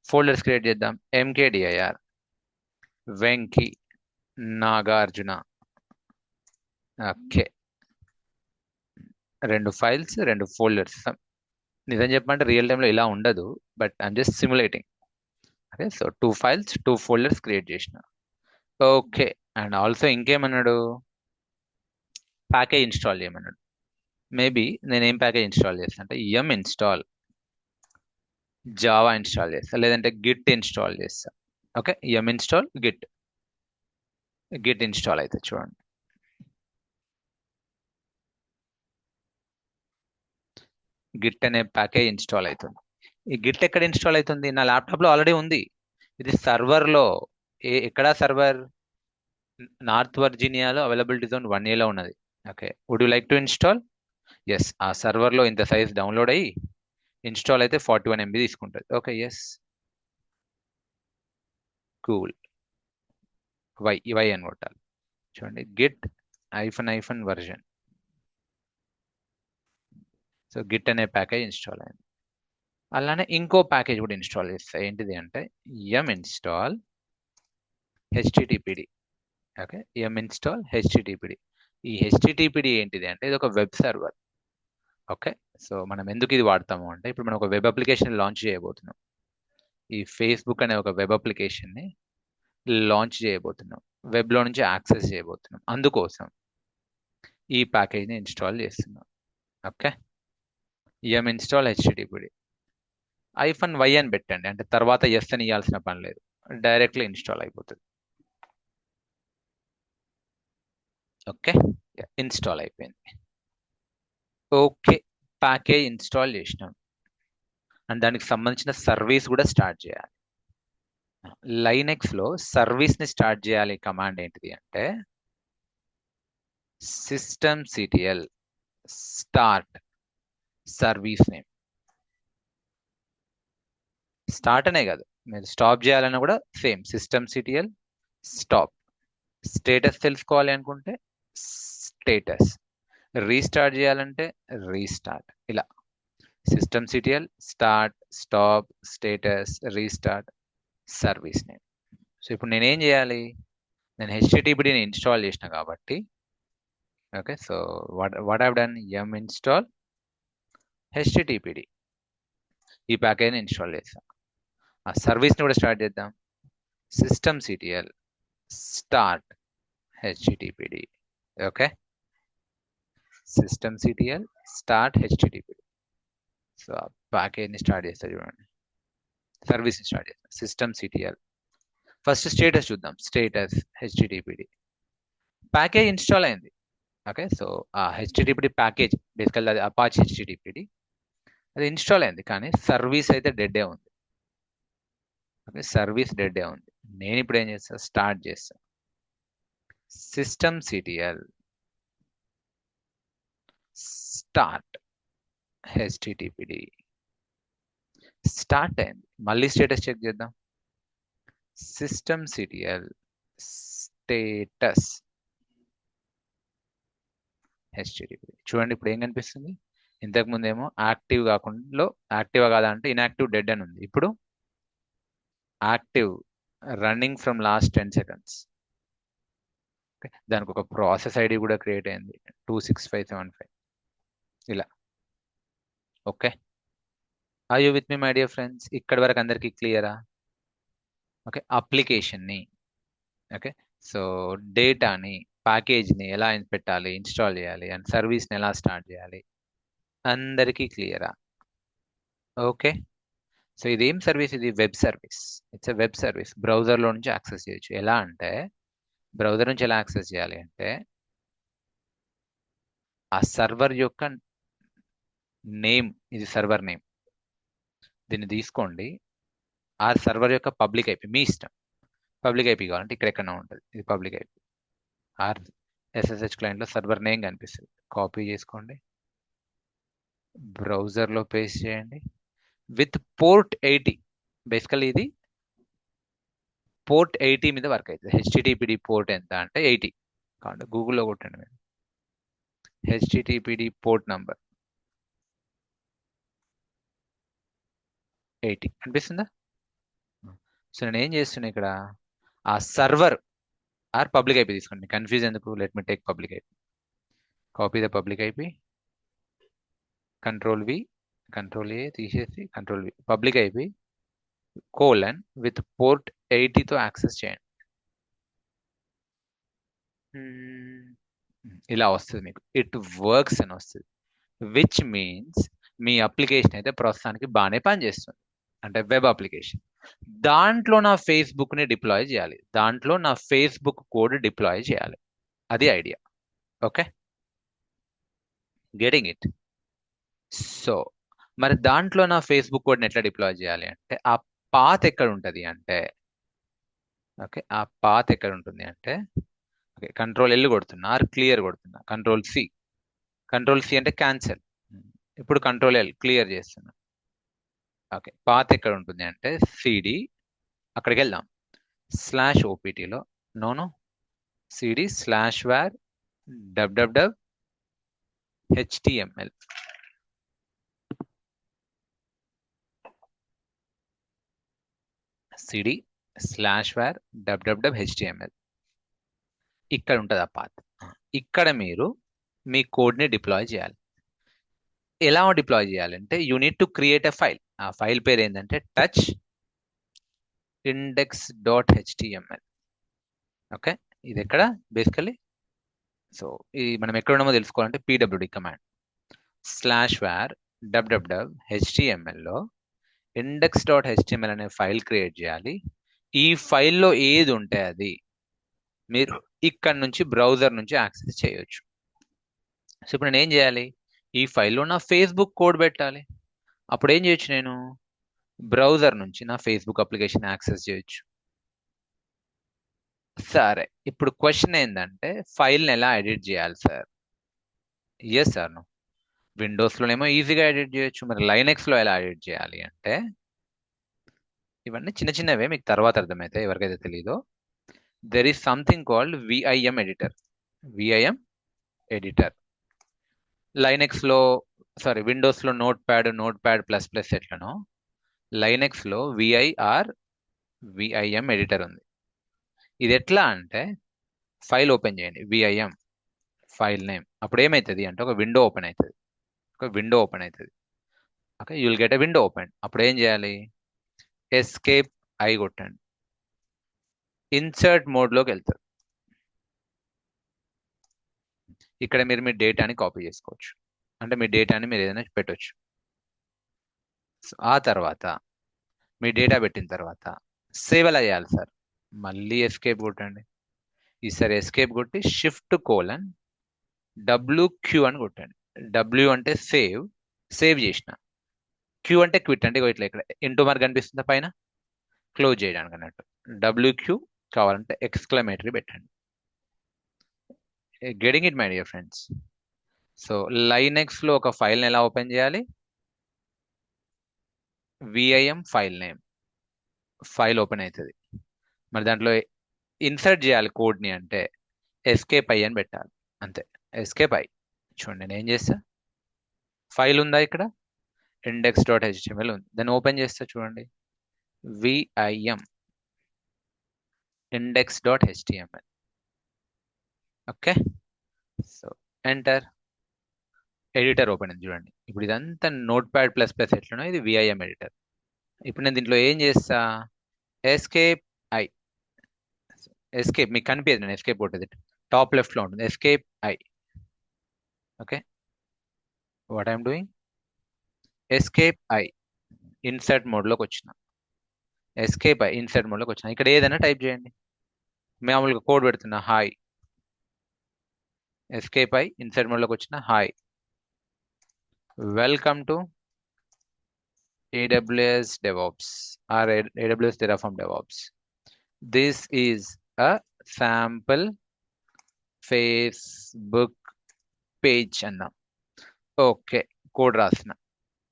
ఫోల్డర్స్ క్రియేట్ చేద్దాం. MKDIR Venki Nagarjuna. Okay, 2 files 2 folders. నిజం చెప్పమంటే రియల్ టైంలో ఇలా ఉండదు, but I'm just simulating. Okay, so 2 files 2 folders create చేసిన. ఓకే, అండ్ ఆల్సో ఇంకేమన్నాడు, ప్యాకేజ్ ఇన్స్టాల్ చేయమన్నాడు. మేబీ నేను ఏం ప్యాకేజ్ ఇన్స్టాల్ చేస్తాను అంటే ఎం ఇన్స్టాల్ జావా ఇన్స్టాల్ చేస్తా, లేదంటే గిట్ ఇన్స్టాల్ చేస్తా. ఓకే, ఎం ఇన్స్టాల్ గిట్ ఇన్స్టాల్ అయితే చూడండి. గిట్ అనే ప్యాకేజ్ ఇన్స్టాల్ అవుతుంది. ఈ గిట్ ఎక్కడ ఇన్స్టాల్ అవుతుంది, నా ల్యాప్టాప్లో ఆల్రెడీ ఉంది. ఇది సర్వర్లో, ఎక్కడ సర్వర్, నార్త్ వర్జీనియాలో, అవైలబిలిటీ జోన్ 1Aలో ఉన్నది. Okay, would you like to install? Yes, ఆ సర్వర్లో ఇంత సైజ్ డౌన్లోడ్ అయ్యి ఇన్స్టాల్ అయితే 41 MB తీసుకుంటుంది. Okay, yes, cool. వై అని కొట్టాలి. చూడండి, గిట్ -- వర్జన్. సో గిట్ అనే ప్యాకేజ్ ఇన్స్టాల్ అయింది. అలానే ఇంకో ప్యాకేజ్ కూడా ఇన్స్టాల్ చేస్తాయి. ఏంటిది అంటే ఎం ఇన్స్టాల్ httpd. ఓకే, ఎం ఇన్స్టాల్ httpd. ఈ httpd ఏంటిది అంటే ఇది ఒక వెబ్ సర్వర్. ఓకే, సో మనం ఎందుకు ఇది వాడతాము అంటే ఇప్పుడు మనం ఒక వెబ్ అప్లికేషన్ లాంచ్ చేయబోతున్నాం. ఈ ఫేస్బుక్ అనే ఒక వెబ్ అప్లికేషన్ని లాంచ్ చేయబోతున్నాం, వెబ్లో నుంచి యాక్సెస్ చేయబోతున్నాం. అందుకోసం ఈ ప్యాకేజ్ని ఇన్స్టాల్ చేస్తున్నాం. ఓకే, ఎం ఇన్స్టాల్ httpd -y అని పెట్టండి, అంటే తర్వాత ఎస్ అని ఇవ్వాల్సిన పని లేదు, డైరెక్ట్లీ ఇన్స్టాల్ అయిపోతుంది. ఓకే, ఇన్స్టాల్ అయిపోయింది. ఓకే, ప్యాకేజ్ ఇన్స్టాల్ చేసినాం అండ్ దానికి సంబంధించిన సర్వీస్ కూడా స్టార్ట్ చేయాలి. లైనెక్స్లో సర్వీస్ని స్టార్ట్ చేయాలి. కమాండ్ ఏంటిది అంటే systemctl start service name. Start అనే కాదు, మీరు స్టాప్ చేయాలన్నా కూడా సేమ్ systemctl స్టాప్. స్టేటస్ తెలుసుకోవాలి అనుకుంటే స్టేటస్, రీస్టార్ట్ చేయాలంటే రీస్టార్ట్. ఇలా systemctl start, stop, status, restart, service name. So ఇప్పుడు నేనేం చేయాలి, నేను httpdని ఇన్స్టాల్ చేసిన కాబట్టి okay, so what have done, M install httpd. ఈ ప్యాకేజ్ని ఇన్స్టాల్ చేస్తాం. ఆ సర్వీస్ని కూడా స్టార్ట్ చేద్దాం. systemctl start httpd. Okay, systemctl start httpd. So ఆ ప్యాకేజ్ని స్టార్ట్ చేస్తా చూడండి, సర్వీస్ని స్టార్ట్ చేస్తాం. systemctl ఫస్ట్ స్టేటస్ చూద్దాం, స్టేటస్ httpd. ప్యాకేజ్ ఇన్స్టాల్ అయింది. ఓకే, సో ఆ httpd ప్యాకేజ్ బేసికల్ అది అపాచ్ httpd, అది ఇన్స్టాల్ అయింది, కానీ సర్వీస్ అయితే డెడ్డే ఉంది. ఓకే, సర్వీస్ డెడ్డే ఉంది. నేను ఇప్పుడు ఏం చేస్తా, స్టార్ట్ చేస్తా. systemctl start httpd స్టార్ట్ అయింది. మళ్ళీ స్టేటస్ చెక్ చేద్దాం. systemctl status httpd. చూడండి ఇప్పుడు ఏం కనిపిస్తుంది. ఇంతకు ముందేమో యాక్టివ్ కాకుండా యాక్టివ్ కాదా అంటే ఇన్యాక్టివ్ డెడ్ అని ఉంది. ఇప్పుడు active running from last 10 seconds. దానికి ఒక ప్రాసెస్ ఐడి కూడా క్రియేట్ అయింది 26575 ఇలా. Okay, are you with me my dear friends? ఇక్కడి వరకు అందరికీ క్లియరా? ఓకే, అప్లికేషన్ని ఓకే సో డేటాని ప్యాకేజ్ని ఎలా పెట్టాలి, ఇన్స్టాల్ చేయాలి అండ్ సర్వీస్ని ఎలా స్టార్ట్ చేయాలి అందరికీ క్లియరా? ఓకే, సో ఇదేం సర్వీస్? ఇది web service. It's a web service. బ్రౌజర్లో నుంచి యాక్సెస్ చేయొచ్చు. ఎలా అంటే బ్రౌజర్ నుంచి ఎలా యాక్సెస్ చేయాలి అంటే ఆ సర్వర్ యొక్క నేమ్, ఇది సర్వర్ నేమ్, దీన్ని తీసుకోండి. ఆ సర్వర్ యొక్క పబ్లిక్ ఐపీ మీ ఇష్టం. పబ్లిక్ ఐపీ కావాలంటే ఇక్కడెక్కడో ఉంటుంది, ఇది పబ్లిక్ ఐపీ. ఆర్ ఎస్ఎస్హెచ్ క్లయింట్లో సర్వర్ నేమ్ కనిపిస్తుంది. కాపీ చేసుకోండి, బ్రౌజర్లో పేస్ట్ చేయండి విత్ పోర్ట్ 80. బేసికల్లీ ఇది పోర్ట్ 80 మీద వర్క్ అవుతుంది. హెచ్టిటిపిడి పోర్ట్ ఎంత అంటే 80. కాబట్టి గూగుల్లో కొట్టండి మీరు హెచ్టిటిపిడి పోర్ట్ నంబర్ 80 అనిపిస్తుందా? సో నేను ఏం చేస్తున్నా ఇక్కడ, ఆ సర్వర్ ఆర్ పబ్లిక్ ఐపీ తీసుకోండి. కన్ఫ్యూజ్ ఎందుకు? Let me take public IP. Copy the public IP, control A తీసేసి control V, public IP colon with port 80తో యాక్సెస్ చేయండి. ఇలా వస్తుంది మీకు, ఇట్ వర్క్స్ అని వస్తుంది. విచ్ మీన్స్ మీ అప్లికేషన్ అయితే ప్రస్తుతానికి బాగానే పనిచేస్తుంది. అంటే వెబ్ అప్లికేషన్. దాంట్లో నా ఫేస్బుక్ని డిప్లాయ్ చేయాలి, దాంట్లో నా ఫేస్బుక్ కోడ్ డిప్లాయ్ చేయాలి. అది idea. Okay, getting it? So మరి దాంట్లో నా ఫేస్బుక్ కోడ్ని ఎట్లా డిప్లాయ్ చేయాలి అంటే ఆ పాత్ ఎక్కడ ఉంటుంది అంటే ఓకే ఆ పాత్ ఎక్కడ ఉంటుంది అంటే ఓకే కంట్రోల్ ఎల్ కొడుతున్నా ఆర్ క్లియర్ కొడుతున్నా, కంట్రోల్ సి అంటే క్యాన్సిల్. ఇప్పుడు కంట్రోల్ ఎల్ క్లియర్ చేస్తున్నా. ఓకే, పాత్ ఎక్కడ ఉంటుంది అంటే సిడి, అక్కడికి వెళ్దాం, /OPTలో నోను CD /var www html. CD /var www html. ఇక్కడ ఉంటుంది ఆ పాత్. ఇక్కడ మీరు మీ కోడ్ని డిప్లాయ్ చేయాలి. ఎలా డిప్లాయ్ చేయాలంటే you need to create a file. ఆ ఫైల్ పేరు ఏంటంటే టచ్ index.html. ఓకే, ఇది ఎక్కడ బేసికలీ సో ఇది మనం ఎక్కడ ఉన్నామో తెలుసుకోవాలంటే pwd command /var www htmlలో index.html అనే ఫైల్ క్రియేట్ చేయాలి. ఈ ఫైల్లో ఏది ఉంటే అది మీరు ఇక్కడ నుంచి బ్రౌజర్ నుంచి యాక్సెస్ చేయొచ్చు. సో ఇప్పుడు నేను ఏం చేయాలి, ఈ ఫైల్లో నా ఫేస్బుక్ కోడ్ పెట్టాలి. అప్పుడు ఏం చేయొచ్చు, నేను బ్రౌజర్ నుంచి నా ఫేస్బుక్ అప్లికేషన్ యాక్సెస్ చేయొచ్చు. సరే, ఇప్పుడు క్వశ్చన్ ఏంటంటే ఫైల్ని ఎలా ఎడిట్ చేయాలి సార్? ఎస్ సార్, విండోస్లోనేమో ఈజీగా ఎడిట్ చేయొచ్చు. మరి లైనెక్స్లో ఎలా ఎడిట్ చేయాలి అంటే ఇవన్నీ చిన్న చిన్నవే, మీకు తర్వాత అర్థమవుతాయి ఎవరికైతే తెలీదో. There is something called VIM editor. లైనెక్స్లో విండోస్లో నోట్ ప్యాడ్ ++ ఎట్లనో లైనెక్స్లో విఐఎం ఎడిటర్ ఉంది. ఇది ఎట్లా అంటే ఫైల్ ఓపెన్ చేయండి, విఐఎం ఫైల్ నేమ్. అప్పుడు ఏమవుతుంది అంటే ఒక విండో ఓపెన్ అవుతుంది. Okay, you will get a window open. అప్పుడు ఏం చేయాలి, ఎస్కేప్ ఐ కొట్టండి, ఇన్సర్ట్ మోడ్లోకి వెళ్తారు. ఇక్కడ మీరు మీ డేటాని కాపీ చేసుకోవచ్చు, అంటే మీ డేటాని మీరు ఏదైనా పెట్టవచ్చు. ఆ తర్వాత మీ డేటా పెట్టిన తర్వాత సేవ్ ఎలా చేయాలి సార్? మళ్ళీ ఎస్కేప్ కొట్టండి. ఈసారి ఎస్కేప్ కొట్టి Shift:WQ అని కొట్టండి. W అంటే సేవ్ చేసిన, Q అంటే క్విట్, అంటే ఇట్లా ఇక్కడ ఇంటూ మార్క్ కనిపిస్తుందా పైన, క్లోజ్ చేయడానికి అన్నట్టు. WQ కావాలంటే ఎక్స్క్లమేటరీ పెట్టండి. Getting it my dear friends. So లైనెక్స్లో ఒక ఫైల్ని ఎలా ఓపెన్ చేయాలి? VIM file name, file open అవుతుంది. మరి దాంట్లో ఇన్సర్ట్ చేయాలి కోడ్ని అంటే ఎస్కేప్ ఐ అని పెట్టాలి, అంతే. Escape I. చూడండి నేను ఏం చేస్తా, ఫైల్ ఉందా ఇక్కడ, index.html ఉంది, దాన్ని ఓపెన్ చేస్తా. చూడండి VIM index.html. Okay, so enter. Editor open అయింది చూడండి. ఇప్పుడు ఇదంతా నోట్ ప్యాడ్ ప్లస్ ప్లస్ ఎట్లనో ఇది విఐఎం ఎడిటర్. ఇప్పుడు నేను దీంట్లో ఏం చేస్తా, ఎస్కేప్ ఐ. ఎస్కేప్ మీకు కనిపించదు, నేను ఎస్కేప్ కొట్టేది టాప్ లెఫ్ట్లో ఉంటుంది, escape I. Okay, what I'm doing, escape I insert మోడ్లోకి వచ్చిన, ఎస్కేప్ ఐ ఇన్సర్ట్ మోడ్లోకి వచ్చిన. ఇక్కడ ఏదైనా టైప్ చేయండి, మామూలుగా కోడ్ పెడుతున్నా, హాయ్. ఎస్కేప్ ఐ ఇన్సర్ట్ మోడ్లోకి వచ్చిన, hi, welcome to AWS DevOps or AWS Terraform DevOps. This is a sample Facebook page అన్నాం. ఓకే, కోడ్ రాసిన.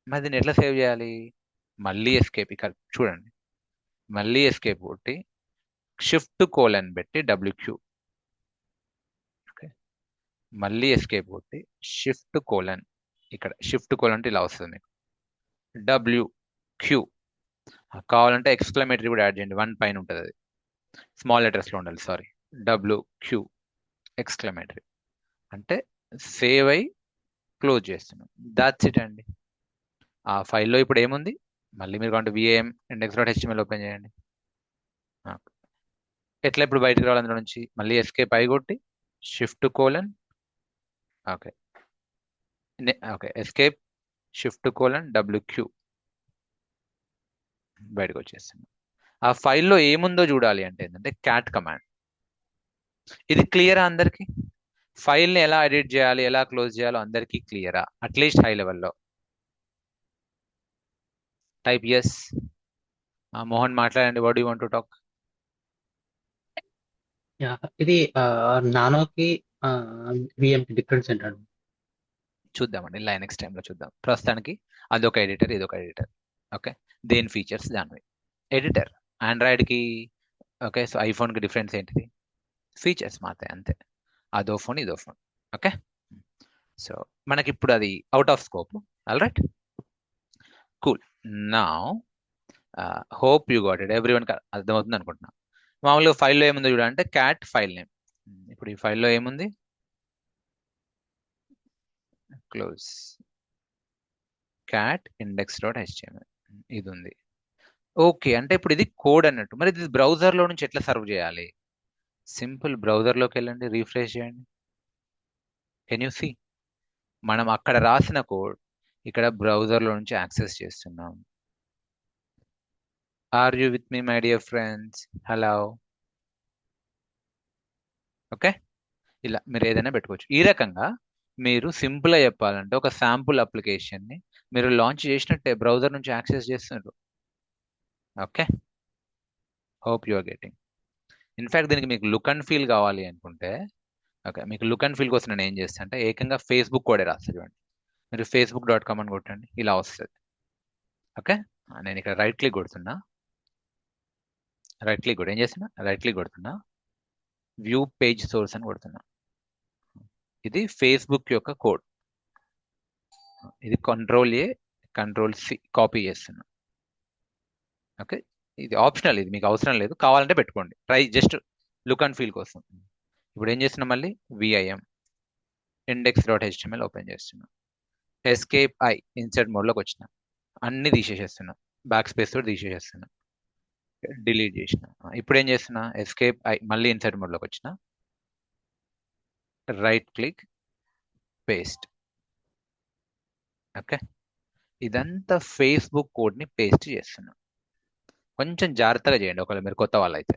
మరి దీన్ని ఎట్లా సేవ్ చేయాలి? మళ్ళీ ఎస్కేప్, ఇక్కడ చూడండి, మళ్ళీ ఎస్కేప్ కొట్టి షిఫ్ట్ కోలన్ పెట్టి WQ. ఓకే, మళ్ళీ ఎస్కేప్ కొట్టి షిఫ్ట్ కోలన్, ఇక్కడ షిఫ్ట్ కోలన్ అంటే ఇలా వస్తుంది మీకు, WQ. కావాలంటే ఎక్స్క్లమేటరీ కూడా యాడ్ చేయండి, 1 పైన ఉంటుంది, అది స్మాల్ లెటర్స్లో ఉండాలి, సారీ. WQ ఎక్స్క్లమేటరీ అంటే సేవ్ అయి క్లోజ్ చేస్తున్నాం. దాట్స్ ఇట్ అండి. ఆ ఫైల్లో ఇప్పుడు ఏముంది, మళ్ళీ మీరు కావాలంటే విఐఎం index.html ఓపెన్ చేయండి. ఎట్లా ఇప్పుడు బయటకు రావాలి అందులో నుంచి, మళ్ళీ ఎస్కేప్ ఐ కొట్టి shift colon, okay okay, escape shift colon WQ, బయటకు వచ్చేస్తున్నాం. ఆ ఫైల్లో ఏముందో చూడాలి అంటే ఏంటంటే క్యాట్ కమాండ్. ఇది క్లియరా అందరికి? ఫైల్ని ఎలా ఎడిట్ చేయాలి, ఎలా క్లోజ్ చేయాలో అందరికీ క్లియరా? అట్లీస్ట్ హై లెవెల్లో టైప్ ఎస్. మోహన్ మాట్లాడండి, what you want to talk? ఇది నానోకి విఎంకి డిఫరెన్స్ ఏంటండి? చూద్దామండి, లైనెక్స్ టైంలో చూద్దాం. ప్రస్తుతానికి అదొక ఎడిటర్, ఇదొక ఎడిటర్. ఓకే, దేని ఫీచర్స్ దానివి. ఎడిటర్ ఆండ్రాయిడ్కి, ఓకే, సో ఐఫోన్కి డిఫరెన్స్ ఏంటిది? ఫీచర్స్ మాత్రమే, అంతే. అదో ఫోన్ ఇదో ఫోన్. ఓకే, సో మనకి ఇప్పుడు అది out of scope. All right, cool. Now hope you got it, every one అర్థమవుతుంది అనుకుంటున్నా. మామూలుగా ఫైల్లో ఏముందో చూడాలంటే క్యాట్ ఫైల్ నేమ్. ఇప్పుడు ఈ ఫైల్లో ఏముంది, క్లోజ్, క్యాట్ index.html ఇది ఉంది. ఓకే, అంటే ఇప్పుడు ఇది కోడ్ అన్నట్టు. మరి ఇది బ్రౌజర్లో నుంచి ఎట్లా సర్వ్ చేయాలి? సింపుల్, బ్రౌజర్లోకి వెళ్ళండి, రీఫ్రెష్ చేయండి. కెన్ యూ సీ, మనం అక్కడ రాసిన కోడ్ ఇక్కడ బ్రౌజర్లో నుంచి యాక్సెస్ చేస్తున్నాం. Are you with me my dear friends? Hello. Okay, ఇలా మీరు ఏదైనా పెట్టుకోవచ్చు. ఈ రకంగా మీరు సింపుల్గా చెప్పాలంటే ఒక శాంపుల్ అప్లికేషన్ని మీరు లాంచ్ చేసినట్టే బ్రౌజర్ నుంచి యాక్సెస్ చేస్తున్నారు. Okay, hope you are getting. In fact దీనికి మీకు లుక్ అండ్ ఫీల్ కావాలి అనుకుంటే, ఓకే, మీకు లుక్ అండ్ ఫీల్ కోసం నేను ఏం చేస్తాను అంటే ఏకంగా ఫేస్బుక్ కోడే రాస్తా. చూడండి, మీరు facebook.com అని కొట్టండి, ఇలా వస్తుంది. ఓకే, నేను ఇక్కడ రైట్ క్లిక్ కొడుతున్నా, రైట్ క్లిక్ కూడా ఏం చేస్తున్నా, రైట్ క్లిక్ కొడుతున్నా, వ్యూ పేజ్ సోర్స్ అని కొడుతున్నా. ఇది ఫేస్బుక్ యొక్క కోడ్. ఇది Ctrl+A Ctrl+C కాపీ చేస్తున్నా. ఓకే, ఇది ఆప్షనల్, ఇది మీకు అవసరం లేదు, కావాలంటే పెట్టుకోండి, try just look and feel కోసం. ఇప్పుడు ఏం చేస్తున్నా, మళ్ళీ విఐఎం index.html ఓపెన్ చేస్తున్నా, ఎస్కేప్ ఐ ఇన్సర్ట్ మోడ్లోకి వచ్చిన, అన్ని తీసేసేస్తున్నా, బ్యాక్ స్పేస్ తోటి తీసేసేస్తున్నా, డిలీట్ చేసిన. ఇప్పుడు ఏం చేస్తున్నా, ఎస్కేప్ ఐ మళ్ళీ ఇన్సర్ట్ మోడ్లోకి వచ్చిన, రైట్ క్లిక్ పేస్ట్. ఓకే, ఇదంతా ఫేస్బుక్ కోడ్ని పేస్ట్ చేస్తున్నా. కొంచెం జాగ్రత్తగా చేయండి, ఒకవేళ మీరు కొత్త వాళ్ళు అయితే.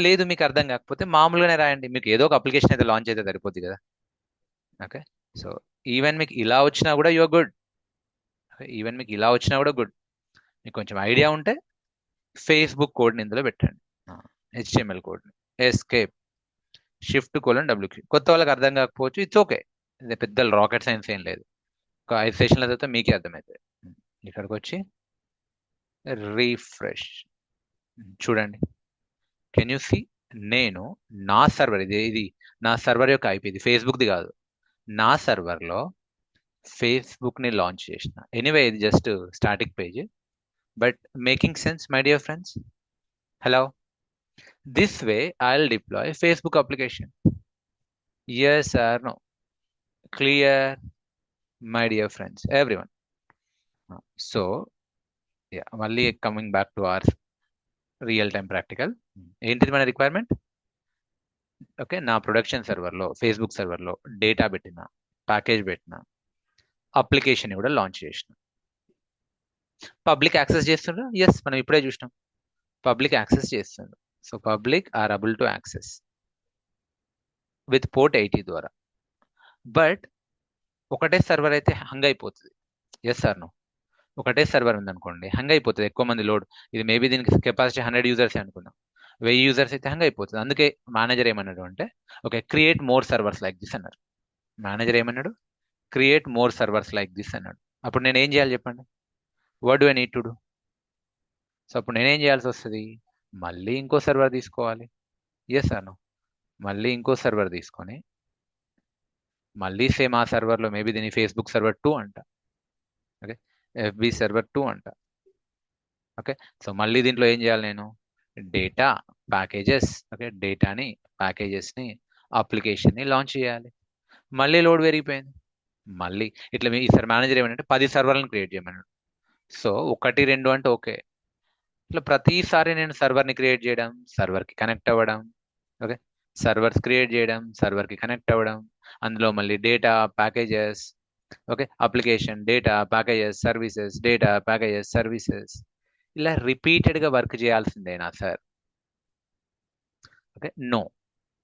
లేదు మీకు అర్థం కాకపోతే మామూలుగానే రాయండి, మీకు ఏదో ఒక అప్లికేషన్ అయితే లాంచ్ అయితే సరిపోద్ది కదా. ఓకే, సో ఈవెన్ మీకు ఇలా వచ్చినా కూడా యువర్ గుడ్. ఈవెన్ మీకు ఇలా వచ్చినా కూడా గుడ్. మీకు కొంచెం ఐడియా ఉంటే ఫేస్బుక్ కోడ్ని ఇందులో పెట్టండి, HTML కోడ్ని, ఎస్కేప్ Shift:/W. కొత్త వాళ్ళకి అర్థం కాకపోవచ్చు, ఇట్స్ ఓకే. ఇది పెద్ద రాకెట్ సైన్స్ ఏం లేదు. ఒక 5 సెషన్ల తర్వాత మీకే అర్థమవుతుంది. ఇక్కడికి వచ్చి రీఫ్రెష్ చూడండి. Can you see? నేను నా సర్వర్, ఇది నా సర్వర్ యొక్క ఐపీ, ఇది ఫేస్బుక్ది కాదు. నా సర్వర్లో ఫేస్బుక్ని లాంచ్ చేసిన. ఎనీవే ఇది just static page, but making sense my dear friends. Hello, this way I'll deploy Facebook application. Yes or no? Clear, my dear friends, everyone. So yeah, మళ్ళీ coming back to our real time practical. ఏంటిది మన requirement? Okay, నా production సర్వర్లో, Facebook సర్వర్లో data పెట్టిన, package పెట్టిన, application కూడా launch చేసిన. పబ్లిక్ యాక్సెస్ చేస్తుండ్రా? ఎస్, మనం ఇప్పుడే చూసినాం, పబ్లిక్ యాక్సెస్ చేస్తుండ్రు. So public are able to access with port 80 ద్వారా. బట్ ఒకటే సర్వర్ అయితే హంగ్ అయిపోతుంది. Yes sir, no? ఒకటే సర్వర్ ఉందనుకోండి, హంగ్ అయిపోతుంది. ఎక్కువ మంది లోడ్, ఇది మేబీ దీనికి కెపాసిటీ 100 యూజర్స్ అనుకుందాం, 1000 యూజర్స్ అయితే హంగ్ అయిపోతుంది. అందుకే మేనేజర్ ఏమన్నాడు అంటే, okay create more servers like this అన్నారు. మేనేజర్ ఏమన్నాడు? Create more servers like this అన్నాడు. అప్పుడు నేను ఏం చేయాలి చెప్పండి? What do I need to do? So అప్పుడు నేనేం చేయాల్సి వస్తుంది? మళ్ళీ ఇంకో సర్వర్ తీసుకోవాలి. ఎస్ అను, మళ్ళీ ఇంకో సర్వర్ తీసుకొని, మళ్ళీ సేమ్ ఆ సర్వర్లో మేబీ దీని ఫేస్బుక్ సర్వర్ 2 అంట, ఓకే ఎఫ్బి సర్వర్ 2 అంట. ఓకే, సో మళ్ళీ దీంట్లో ఏం చేయాలి నేను? డేటా, ప్యాకేజెస్, ఓకే డేటాని, ప్యాకేజెస్ని, అప్లికేషన్ని లాంచ్ చేయాలి. మళ్ళీ లోడ్ పెరిగిపోయింది. మళ్ళీ ఇట్లా ఈసారి మేనేజర్ ఏమంటే 10 సర్వర్లను క్రియేట్ చేయమన్నాడు. సో 1, 2 అంటే ఓకే, ఇట్లా ప్రతిసారి నేను సర్వర్ని క్రియేట్ చేయడం, సర్వర్కి కనెక్ట్ అవ్వడం, ఓకే సర్వర్స్ క్రియేట్ చేయడం, సర్వర్కి కనెక్ట్ అవ్వడం, అందులో మళ్ళీ data, packages, okay application, data, packages, services, data, packages, services, ఇలా రిపీటెడ్గా వర్క్ చేయాల్సిందేనా సార్? Okay, no.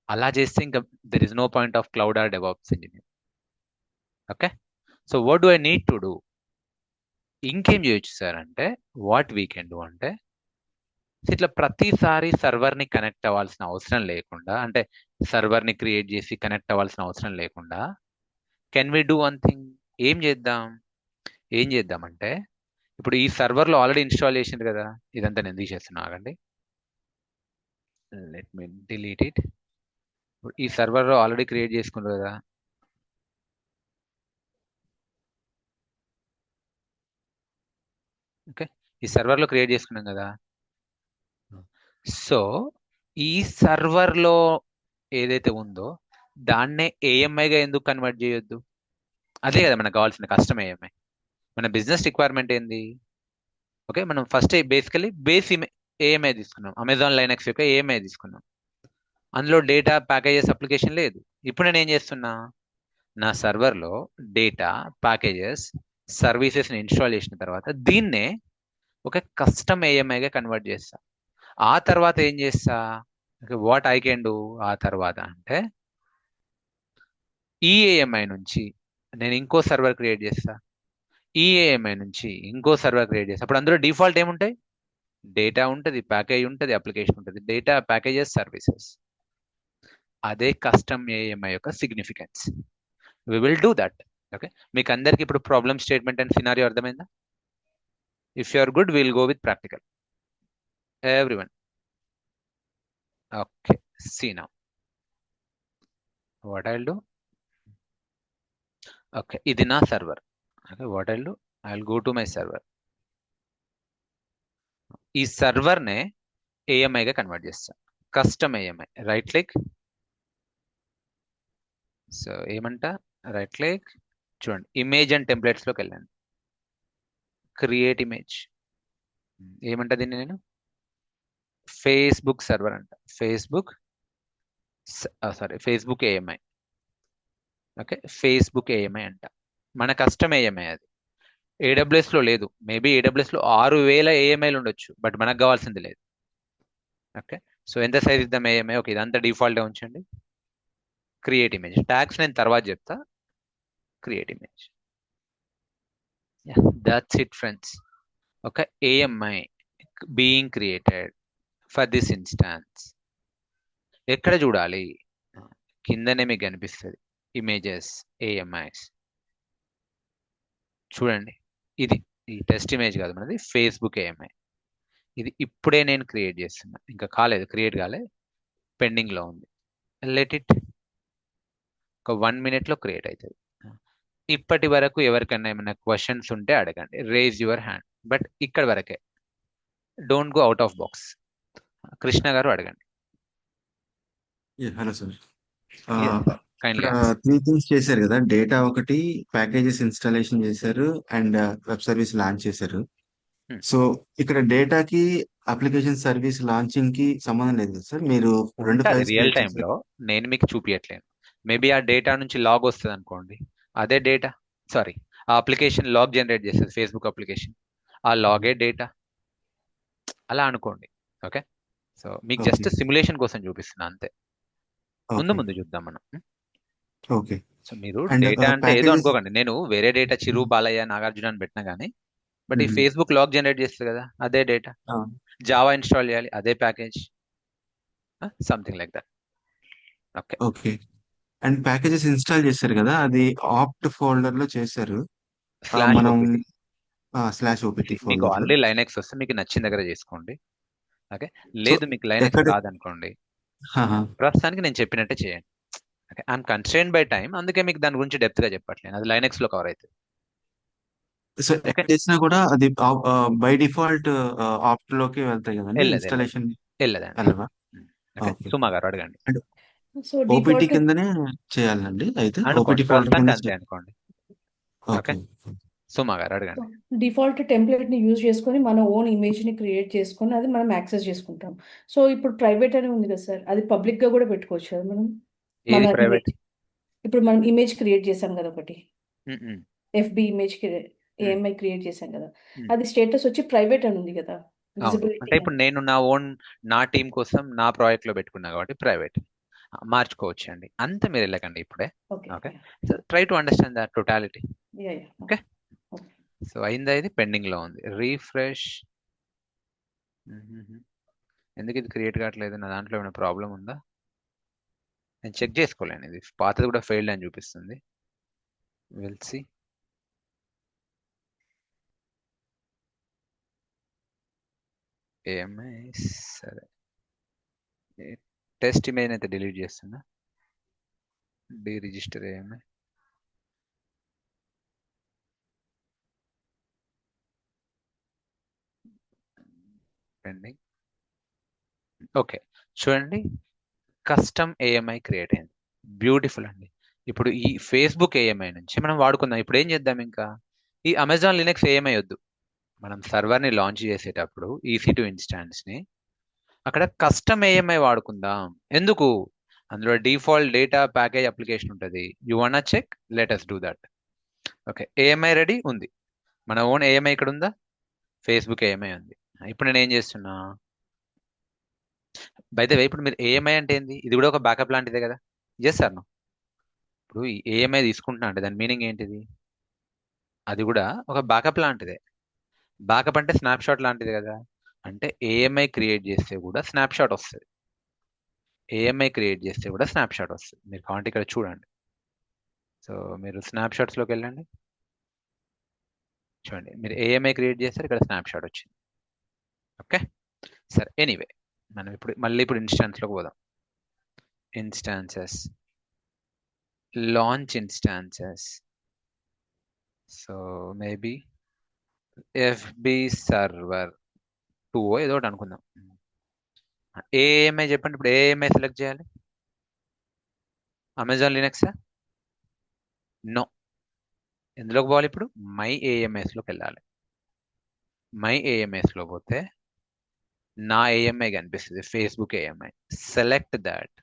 అలా చేస్తే ఇంకా there is no point of cloud or DevOps engineer. Okay, so what do I need to do? ఇంకేం చేయొచ్చు sir అంటే, what we can do అంటే, ఇట్లా ప్రతిసారి సర్వర్ని కనెక్ట్ అవ్వాల్సిన అవసరం లేకుండా, అంటే సర్వర్ని క్రియేట్ చేసి కనెక్ట్ అవ్వాల్సిన అవసరం లేకుండా, can we do one thing? ఏం చేద్దామంటే, ఇప్పుడు ఈ సర్వర్లో ఆల్రెడీ ఇన్స్టాల్ చేసింది కదా, ఇదంతా నేను తీసేస్తున్నా, ఆగండి, లెట్ మీ డిలీట్ ఇట్. ఈ సర్వర్లో ఆల్రెడీ క్రియేట్ చేసుకున్నారు కదా, ఓకే ఈ సర్వర్లో క్రియేట్ చేసుకున్నాం కదా. సో ఈ సర్వర్లో ఏదైతే ఉందో దాన్నే ఏఎంఐగా ఎందుకు కన్వర్ట్ చేయొద్దు? అదే కదా మనకు కావాల్సిన కస్టమ్ ఏఎంఐ. మన బిజినెస్ రిక్వైర్మెంట్ ఏంది? ఓకే, మనం ఫస్ట్ బేసికలీ బేస్ ఏఎంఐ తీసుకున్నాం, అమెజాన్ లైనక్స్ యొక్క ఏఎంఐ తీసుకున్నాం. అందులో డేటా, ప్యాకేజెస్, అప్లికేషన్ లేదు. ఇప్పుడు నేను ఏం చేస్తున్నా? నా సర్వర్లో డేటా, ప్యాకేజెస్, సర్వీసెస్ని ఇన్స్టాల్ చేసిన తర్వాత దీన్నే ఒక కస్టమ్ ఏఎంఐగా కన్వర్ట్ చేస్తా. ఆ తర్వాత ఏం చేస్తా? వాట్ ఐ కెన్ డూ ఆ తర్వాత అంటే, ఈ ఏఎంఐ నుంచి నేను ఇంకో సర్వర్ క్రియేట్ చేస్తా, ఈ ఏఎంఐ నుంచి ఇంకో సర్వర్ క్రియేట్ చేస్తా. అప్పుడు అందులో డిఫాల్ట్ ఏముంటాయి? డేటా ఉంటుంది, ప్యాకేజ్ ఉంటుంది, అప్లికేషన్ ఉంటుంది, డేటా, ప్యాకేజెస్, సర్వీసెస్. అదే కస్టమ్ ఏఎంఐ యొక్క significance. We will do that. Okay, మీకు అందరికి ఇప్పుడు ప్రాబ్లమ్ స్టేట్మెంట్ అండ్ సినారియో అర్థమైందా? If you are good will go with practical. Everyone okay, see now what I'll do. Okay, ఇది నా server. Okay, what I'll do, I'll go to my server. ఈ సర్వర్నే ఏఎంఐగా convert చేస్తా, custom AMI. Right click, so ఏమంట, right click చూడండి, image and టెంప్లెట్స్లోకి వెళ్ళండి, create image. ఏమంట దీన్ని నేను? ఫేస్బుక్ సర్వర్ అంట, Facebook AMI. Okay, Facebook AMI అంట, మన కస్టమ్ ఏఎంఐ. అది ఏడబ్ల్యూఎస్లో లేదు, మేబీ ఏడబ్ల్యూఎస్లో 6000 ఏఎంఐలు ఉండొచ్చు, బట్ మనకు కావాల్సింది లేదు. ఓకే, సో ఎంత సైజ్ ఇద్దాం ఏఎంఐ? ఓకే, ఇదంతా డిఫాల్ట్గా ఉంచండి. క్రియేట్ ఇమేజ్, ట్యాగ్స్ నేను తర్వాత చెప్తా. Create image, that's it friends. ఒక AMI being created for this instance. ఎక్కడ చూడాలి? కిందనే మీకు కనిపిస్తుంది ఇమేజెస్ ఏఎంఐస్. చూడండి, ఇది ఈ టెస్ట్ ఇమేజ్ కాదు మనది, ఫేస్బుక్ ఏఎంఐ. ఇది ఇప్పుడే నేను క్రియేట్ చేస్తున్నా, ఇంకా కాలేదు, క్రియేట్ కాలేదు, పెండింగ్లో ఉంది. లెట్ ఇట్ ఒక 1 minute క్రియేట్ అవుతుంది. ఇప్పటి వరకు ఎవరికైనా ఏమైనా క్వశ్చన్స్ ఉంటే అడగండి, రేజ్ యువర్ హ్యాండ్. బట్ ఇక్కడ వరకే, don't go out of box. Krishna గారు అడగండి. Hello sir. కైండ్లీ ఇక్కడ 3 థింగ్స్ చేశారు కదా, డేటా ఒకటి, ప్యాకేజెస్ ఇన్స్టాలేషన్ చేశారు, అండ్ వెబ్ సర్వీస్ లాంచ్ చేశారు. సో ఇక్కడ డేటాకి అప్లికేషన్ సర్వీస్ లాంచింగ్ కి సంబంధం లేదు కదా సార్? మీరు 2 ఫైల్స్ రియల్ క్రియేట్ టైంలో చేశారు. నేను మీకు చూపించట్లేను. మేబీ ఆ డేటా నుంచి లాగ్ వస్తుంది అనుకోండి, అదే డేటా, సారీ, ఆ అప్లికేషన్ లాగ్ జనరేట్ చేస్తుంది, ఫేస్బుక్ అప్లికేషన్, ఆ లాగే డేటా, అలా అనుకోండి. ఓకే, సో మీకు జస్ట్ ఓకే సిమ్యులేషన్ కోసం చూపిస్తున్నా అంతే. ముందు ఓకే ముందు చూద్దాం మనం. ఓకే. సో మీరు అండ్ డేటా అంటే ఏదో ప్యాకేజెస్. అనుకోకండి, నేను వేరే డేటా చిరు బాలయ్య నాగార్జున అని పెట్టినా కానీ, బట్ ఈ ఫేస్బుక్ లాగ్ జనరేట్ చేస్తుంది కదా, అదే డేటా. జావా ఇన్స్టాల్ చేయాలి, అదే package, something like that. Okay, okay. And packages install చేశారు కదా, అది ఆప్ట్ ఫోల్డర్ లో చేశారు. స్లాష్ మనం ఓపీటీ. /opt మీకు ఫోల్డర్ లో. ఆల్రెడీ లైనెక్స్ వస్తే మీకు నచ్చిన దగ్గర చేసుకోండి. ఓకే, సో లేదు మీకు లైనెక్స్ ఎక్కడ రాదనుకోండి, ప్రస్తుతానికి నేను చెప్పినట్టే చేయండి. Okay, I'm constrained by time, అందుకే మీకు దాని గురించి డెప్త్ గా చెప్పట్లేదు, అది లైనెక్స్ లో కవర్ అవుతుంది. సో ఓకే, ఎక్కడ చేసినా కూడా అది బై డిఫాల్ట్ ఆప్ట్ లోకి వెళ్తాయి కదండి, వెళ్ళదు ఇన్స్టాలేషన్ వెళ్ళదండి. వెళ్ళవా? Okay, okay. సుమా గారు అడగండి. అండ్ సో ఓపీటీ డిఫాల్ట్ కిందనే చేయాలండి అయితే, అనుకోండి, ఓపీటీ ఫోల్డర్ ప్రస్తుతానికి కింద. అంతే అనుకోండి. ఓకే, ఓకే సుమా గారు అడగండి. డిఫాల్ట్ టెంప్లెట్ ని యూజ్ చేసుకొని మన ఓన్ ఇమేజ్ ని క్రియేట్ చేసుకొని అది మనం యాక్సెస్ చేసుకుంటాం. సో ఇప్పుడు ప్రైవేట్ అని ఉంది కదా సార్, అది పబ్లిక్ గా కూడా పెట్టుకోవచ్చు కదా మనం. ఏది మన ప్రైవేట్? ఇమేజ్ ఇప్పుడు మనం ఇమేజ్ క్రియేట్ చేసాం కదా ఒకటి, ఎఫ్బి ఇమేజ్ ఏఎంఐ క్రియేట్ చేసాం కదా, అది స్టేటస్ వచ్చి ప్రైవేట్ అని ఉంది కదా, అవును, అంటే విజిబిలిటీ. ఇప్పుడు నేను నా టీం కోసం నా ప్రాజెక్ట్ లో పెట్టుకున్నా కాబట్టి ప్రైవేట్, మార్చుకోవచ్చు అండి, అంతే. మీరు వెళ్ళకండి ఇప్పుడే. Okay okay, so try to understand the totality. Okay, okay. So అయిందా? ఇది పెండింగ్ లో ఉంది, రీఫ్రెష్. ఎందుకు ఇది క్రియేట్ కావట్లేదు? నా దాంట్లో ఏమైనా ప్రాబ్లం ఉందా? నేను చెక్ చేసుకోలేను, ఇది పాతది కూడా ఫెయిల్డ్ అని చూపిస్తుంది. Will see. ఏఎంఐ, సరే, టెస్ట్ ఇమేజ్ అయితే డిలీట్ చేస్తున్నా, రిజిస్టర్ ఏఎంఐ. పెండింగ్. ఓకే, చూడండి, కస్టమ్ ఏఎంఐ క్రియేట్ అయింది. బ్యూటిఫుల్ అండి. ఇప్పుడు ఈ ఫేస్బుక్ ఏఎంఐ నుంచి మనం వాడుకుందాం. ఇప్పుడు ఏం చేద్దాం, ఇంకా ఈ అమెజాన్ లినక్స్ ఏఎంఐ వద్దు. మనం సర్వర్ని లాంచ్ చేసేటప్పుడు EC2 ఇన్స్టాన్స్ని అక్కడ కస్టమ్ ఏఎంఐ వాడుకుందాం. ఎందుకు? అందులో డిఫాల్ట్ డేటా ప్యాకేజ్ అప్లికేషన్ ఉంటుంది. You want check, let us do that. Okay, AMI ready ఉంది, మన ఓన్ ఏఎంఐ ఇక్కడ ఉందా? ఫేస్బుక్ ఏఎంఐ ఉంది. ఇప్పుడు నేను ఏం చేస్తున్నా, బై ద వే, ఇప్పుడు మీరు ఏఎంఐ అంటే ఏంది? ఇది కూడా ఒక బ్యాకప్ లాంటిదే కదా. చేస్తారు. ఇప్పుడు ఈ ఏఎంఐ తీసుకుంటున్నా అంటే దాని మీనింగ్ ఏంటిది? అది కూడా ఒక బ్యాకప్ లాంటిదే. బ్యాకప్ అంటే స్నాప్షాట్ లాంటిది కదా. అంటే ఏఎంఐ క్రియేట్ చేస్తే కూడా స్నాప్షాట్ వస్తుంది, ఏఎంఐ క్రియేట్ చేస్తే కూడా స్నాప్షాట్ వస్తుంది. మీరు కావాలంటే ఇక్కడ చూడండి. సో మీరు స్నాప్షాట్స్లోకి వెళ్ళండి, చూడండి, మీరు ఏఎంఐ క్రియేట్ చేస్తారు, ఇక్కడ స్నాప్షాట్ వచ్చింది. ఓకే, సరే, ఎనీవే, మనం ఇప్పుడు ఇన్స్టాన్స్లోకి పోదాం. Instances, launch instances. So maybe FB server 2 ఏదో ఒకటి అనుకుందాం. ఏఎంఐ చెప్పండి, ఇప్పుడు ఏఎంఐ సెలెక్ట్ చేయాలి? అమెజాన్ లినక్సా? నో. ఎందులోకి పోవాలి? ఇప్పుడు మై ఏఎంఎస్లోకి వెళ్ళాలి. మై ఏఎంఎస్లో పోతే నా ఏఎంఐ కనిపిస్తుంది, ఫేస్బుక్ ఏఎంఐ. Select that.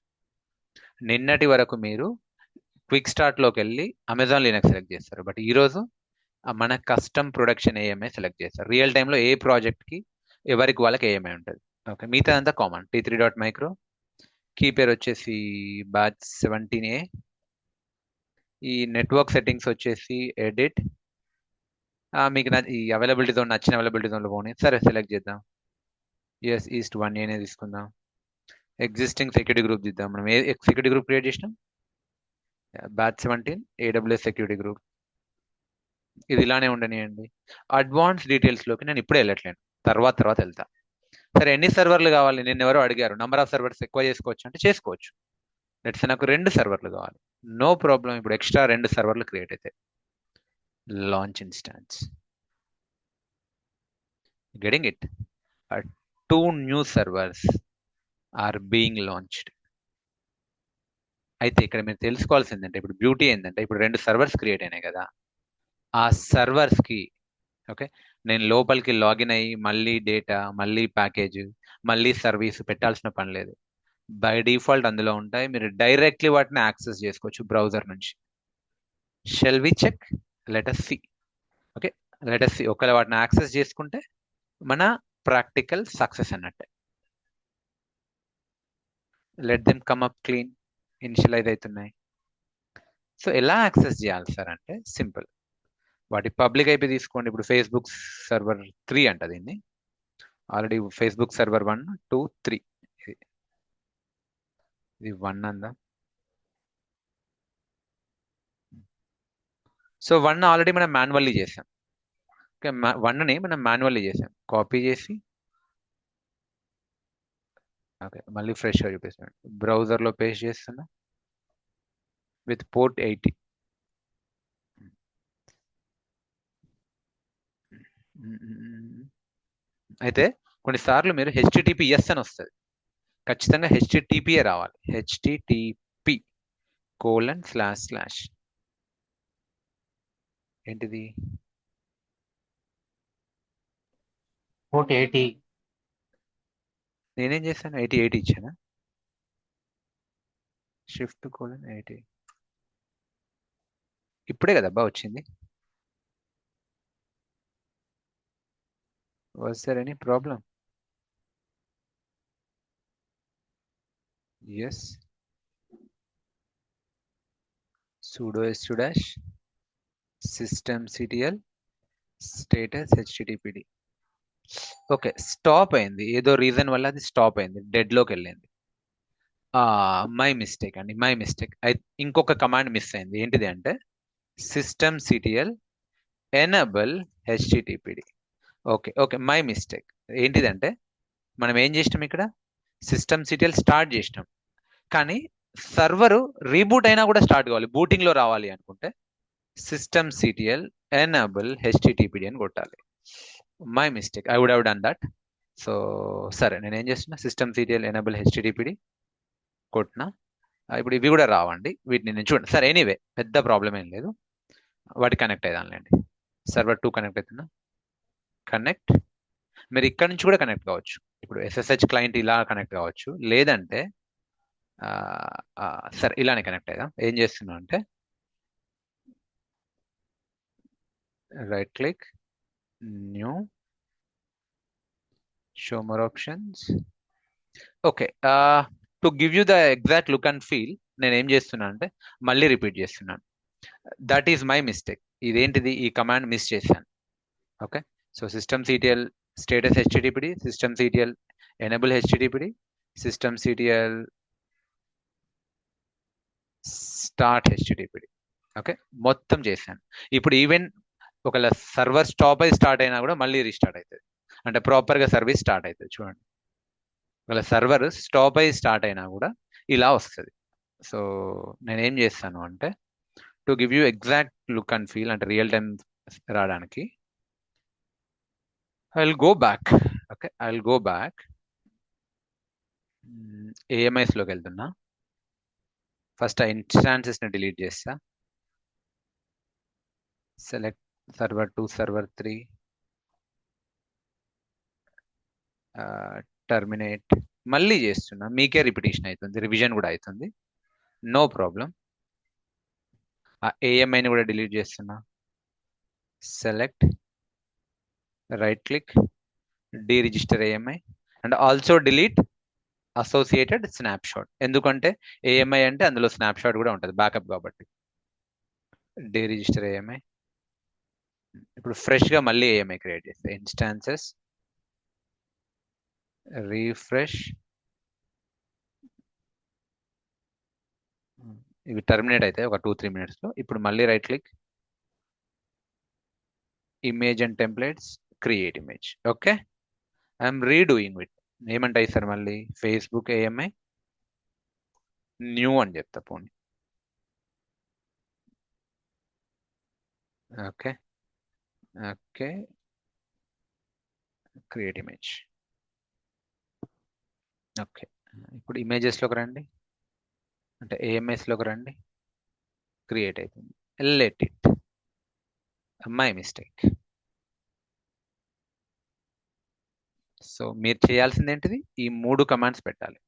నిన్నటి వరకు మీరు క్విక్ స్టార్ట్లోకి వెళ్ళి అమెజాన్ లినక్స్ సెలెక్ట్ చేస్తారు, బట్ ఈరోజు మన కస్టమ్ ప్రొడక్షన్ ఏఎంఐ సెలెక్ట్ చేస్తారు. రియల్ టైంలో ఏ ప్రాజెక్ట్కి ఎవరికి వాళ్ళకి ఏఎంఐ ఉంటుంది. ఓకే, మిగతా అంతా కామన్. T3.micro, కీ పేరు వచ్చేసి బ్యాచ్ 17A. ఈ నెట్వర్క్ సెట్టింగ్స్ వచ్చేసి ఎడిట్. మీకు ఈ అవైలబిలిటీ నచ్చిన అవైలబిలిటీ జోన్లో పోనీ. సరే, సెలెక్ట్ చేద్దాం. East 1A తీసుకుందాం. ఎగ్జిస్టింగ్ సెక్యూరిటీ గ్రూప్ దిద్దాం. మనం ఏ సెక్యూరిటీ గ్రూప్ క్రియేట్ చేసినాం? Batch 17 AWS security group. ఇది ఇలానే ఉండనియండి. అడ్వాన్స్ డీటెయిల్స్లోకి నేను ఇప్పుడే వెళ్ళట్లేను, తర్వాత వెళ్తా. సరే, ఎన్ని సర్వర్లు కావాలి? నిన్న ఎవరో అడిగారు, నంబర్ ఆఫ్ సర్వర్స్ ఎక్కువ చేసుకోవచ్చు అంటే చేసుకోవచ్చు. లెట్స్ నాకు 2 సర్వర్లు కావాలి. No problem. ఇప్పుడు ఎక్స్ట్రా 2 సర్వర్లు క్రియేట్ అవుతాయి. Launch instance. Getting it? 2 new servers are being launched. అయితే ఇక్కడ మీరు తెలుసుకోవాల్సింది ఏంటంటే, ఇప్పుడు బ్యూటీ ఏంటంటే, ఇప్పుడు 2 సర్వర్స్ క్రియేట్ అయినాయి కదా, ఆ సర్వర్స్కి ఓకే నేను లోపలికి లాగిన్ అయ్యి మళ్ళీ డేటా, మళ్ళీ ప్యాకేజ్, మళ్ళీ సర్వీస్ పెట్టాల్సిన పని లేదు. బై డిఫాల్ట్ అందులో ఉంటాయి. మీరు డైరెక్ట్లీ వాటిని యాక్సెస్ చేసుకోవచ్చు బ్రౌజర్ నుంచి. Shall we check? Let's see. Okay, let's see. ఒకవేళ వాటిని యాక్సెస్ చేసుకుంటే మన ప్రాక్టికల్ సక్సెస్ అన్నట్టే. Let them come up clean. Initialise అవుతున్నాయి. సో ఎలా యాక్సెస్ చేయాలి సార్ అంటే సింపుల్. వాటి పబ్లిక్ ఐపీ తీసుకోండి. ఇప్పుడు ఫేస్బుక్ సర్వర్ 3 అంట దీన్ని. Already Facebook server 1, 2, 3. ఇది 1 అందా? సో 1 ఆల్రెడీ మనం మాన్యువల్లీ చేసాం. ఓకే, 1ని మనం మాన్యువల్లీ చేసాం. కాపీ చేసి ఓకే మళ్ళీ ఫ్రెష్గా చూపిస్తాను. బ్రౌజర్లో పేస్ట్ చేస్తున్నా విత్ పోర్ట్ 80. అయితే కొన్నిసార్లు మీరు HTTPS అని వస్తుంది. ఖచ్చితంగా HTTPయే రావాలి. HTTP:// ఏంటిది? పోర్ట్ 80. నేనేం చేశాను? 80 ఇచ్చానా? Shift:80. ఇప్పుడే కదబ్బా వచ్చింది. Was there any problem? Yes. sudo su- systemctl status httpd. Okay, stop అయింది. ఏదో రీజన్ వల్ల అది స్టాప్ అయింది, డెడ్లోకి వెళ్ళింది. మై మిస్టేక్ అండి, మై మిస్టేక్. ఇంకొక కమాండ్ మిస్ అయింది. ఏంటిది అంటే systemctl enable httpd. Okay my mistake. ఏంటిదంటే మనం ఏం చేసినాం ఇక్కడ, systemctl స్టార్ట్ చేసినాం, కానీ సర్వరు రీబూట్ అయినా కూడా స్టార్ట్ కావాలి, బూటింగ్లో రావాలి అనుకుంటే systemctl enable httpd అని కొట్టాలి. My mistake, I would have done that. So సరే, నేను ఏం చేస్తున్నా, systemctl enable httpd కొట్టినా. ఇప్పుడు ఇవి కూడా రావండి, వీటిని నేను చూడండి. సరే, ఎనీవే పెద్ద ప్రాబ్లం ఏం లేదు, వాటి కనెక్ట్ అయ్యానులేండి. సర్వర్ 2 కనెక్ట్ అవుతున్నా. కనెక్ట్. మీరు ఇక్కడ నుంచి కూడా కనెక్ట్ కావచ్చు. ఇప్పుడు SSH క్లయింట్ ఇలా కనెక్ట్ కావచ్చు, లేదంటే సరే ఇలానే కనెక్ట్ అయ్యాం. ఏం చేస్తున్నా అంటే right click, new, show more options. Okay, to give you the exact look and feel నేను ఏం చేస్తున్నా అంటే మళ్ళీ రిపీట్ చేస్తున్నాను. That is my mistake. ఇదేంటిది, ఈ కమాండ్ మిస్ చేశాను. Okay, so systemctl status httpd, systemctl enable httpd, systemctl start httpd. Okay, మొత్తం చేశాను. ఇప్పుడు ఈవెన్ ఒకవేళ సర్వర్ స్టాప్ అయి స్టార్ట్ అయినా కూడా మళ్ళీ రీస్టార్ట్ అవుతుంది, అంటే ప్రాపర్గా సర్వీస్ స్టార్ట్ అవుతుంది. చూడండి, ఒకవేళ సర్వర్ స్టాప్ అయి స్టార్ట్ అయినా కూడా ఇలా వస్తుంది. సో నేనేం చేస్తాను అంటే to give you exact look and feel, అంటే రియల్ టైం రావడానికి I'll go back. Okay, I'll go back. AMIs లోకి వెళ్తున్నా. ఫస్ట్ ఆ ఇన్స్టాన్సెస్ ని డిలీట్ చేస్తా. Select server 2, server 3, terminate. మళ్ళీ చేస్తున్నా, మీకే రిపిటేషన్ అవుతుంది, రివిజన్ కూడా అవుతుంది, నో ప్రాబ్లం. ఆ AMIని కూడా డిలీట్ చేస్తున్నా. Select, right click, deregister AMI and also delete associated snapshot. ఎందుకంటే AMI అంటే అందులో స్నాప్షాట్ కూడా ఉంటుంది, బ్యాకప్ కాబట్టి. డీరిజిస్టర్ AMI. ఇప్పుడు ఫ్రెష్గా మళ్ళీ AMI క్రియేట్ చేస్తే ఇన్స్టాన్సెస్, రీఫ్రెష్, ఇవి టర్మినేట్ అయితే ఒక 2-3 minutesలో. ఇప్పుడు మళ్ళీ right click, image and templates, create image. Okay, I'm redoing it. ఏమంటాయి సార్ మళ్ళీ ఫేస్బుక్ ఏఎంఐ న్యూ అని చెప్తా పోనీ. Okay okay, create image. Okay, ఇప్పుడు ఇమేజెస్లోకి రండి, అంటే ఏఎంఎస్లోకి రండి, క్రియేట్ అవుతుంది. Let it, my mistake. So మీరు చేయాల్సింది ఏంటిది, ఈ 3 కమాండ్స్ పెట్టాలి.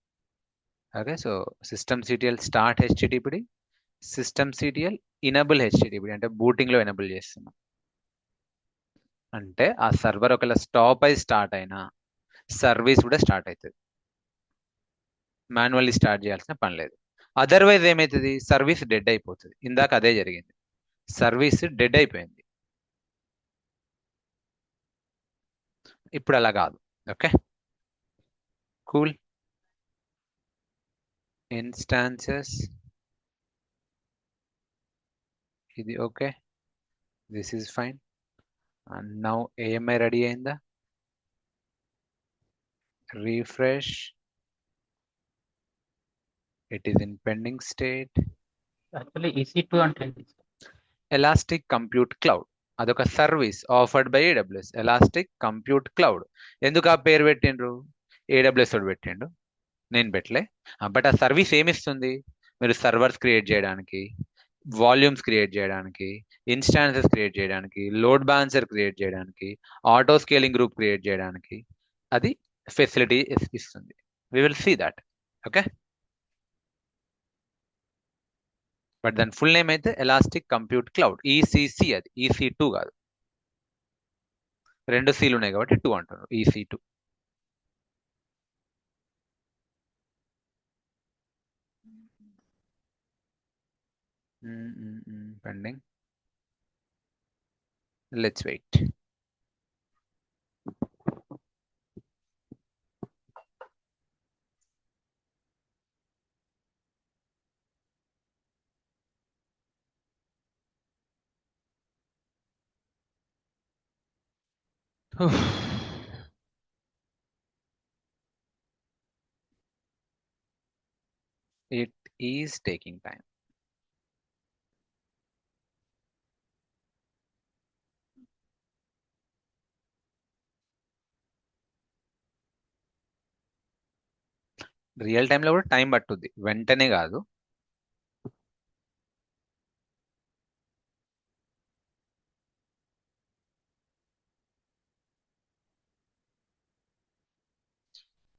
Okay, so systemctl start HTTPD, systemctl enable HTTPD, అంటే బూటింగ్లో ఎనబుల్ చేస్తున్నాం. అంటే ఆ సర్వర్ ఒకవేళ స్టాప్ అయి స్టార్ట్ అయినా సర్వీస్ కూడా స్టార్ట్ అవుతుంది, మాన్యువల్లీ స్టార్ట్ చేయాల్సిన పని లేదు. అదర్వైజ్ ఏమవుతుంది, సర్వీస్ డెడ్ అయిపోతుంది. ఇందాక అదే జరిగింది, సర్వీస్ డెడ్ అయిపోయింది. ఇప్పుడు అలా కాదు. ఓకే కూల్, ఇన్స్టాన్సెస్ ఇది okay, this is fine. And now AMI ready అయిందా, refresh, it is in pending state. Actually EC2 అంటే ఎలాస్టిక్ కంప్యూట్ క్లౌడ్ అదొక service offered by AWS, elastic compute cloud. ఎందుకు ఆ పేరు పెట్టిండ్రు, AWS తోడు పెట్టిండు, నేను పెట్టలే. బట్ ఆ సర్వీస్ ఏమిస్తుంది, మీరు సర్వర్స్ క్రియేట్ చేయడానికి, వాల్యూమ్స్ క్రియేట్ చేయడానికి, ఇన్స్టాన్సెస్ క్రియేట్ చేయడానికి, లోడ్ బాలన్సర్ క్రియేట్ చేయడానికి, ఆటో స్కేలింగ్ గ్రూప్ క్రియేట్ చేయడానికి అది ఫెసిలిటీ ఇస్తుంది. We will see that. Okay, but దాని ఫుల్ నేమ్ అయితే ఎలాస్టిక్ కంప్యూట్ క్లౌడ్, ECC. అది EC2 కాదు, 2 Cలు ఉన్నాయి కాబట్టి 2 అంటున్నారు, EC2. Pending, let's wait. It is taking time. Real టైంలో కూడా టైం పట్టుద్ది, వెంటనే కాదు.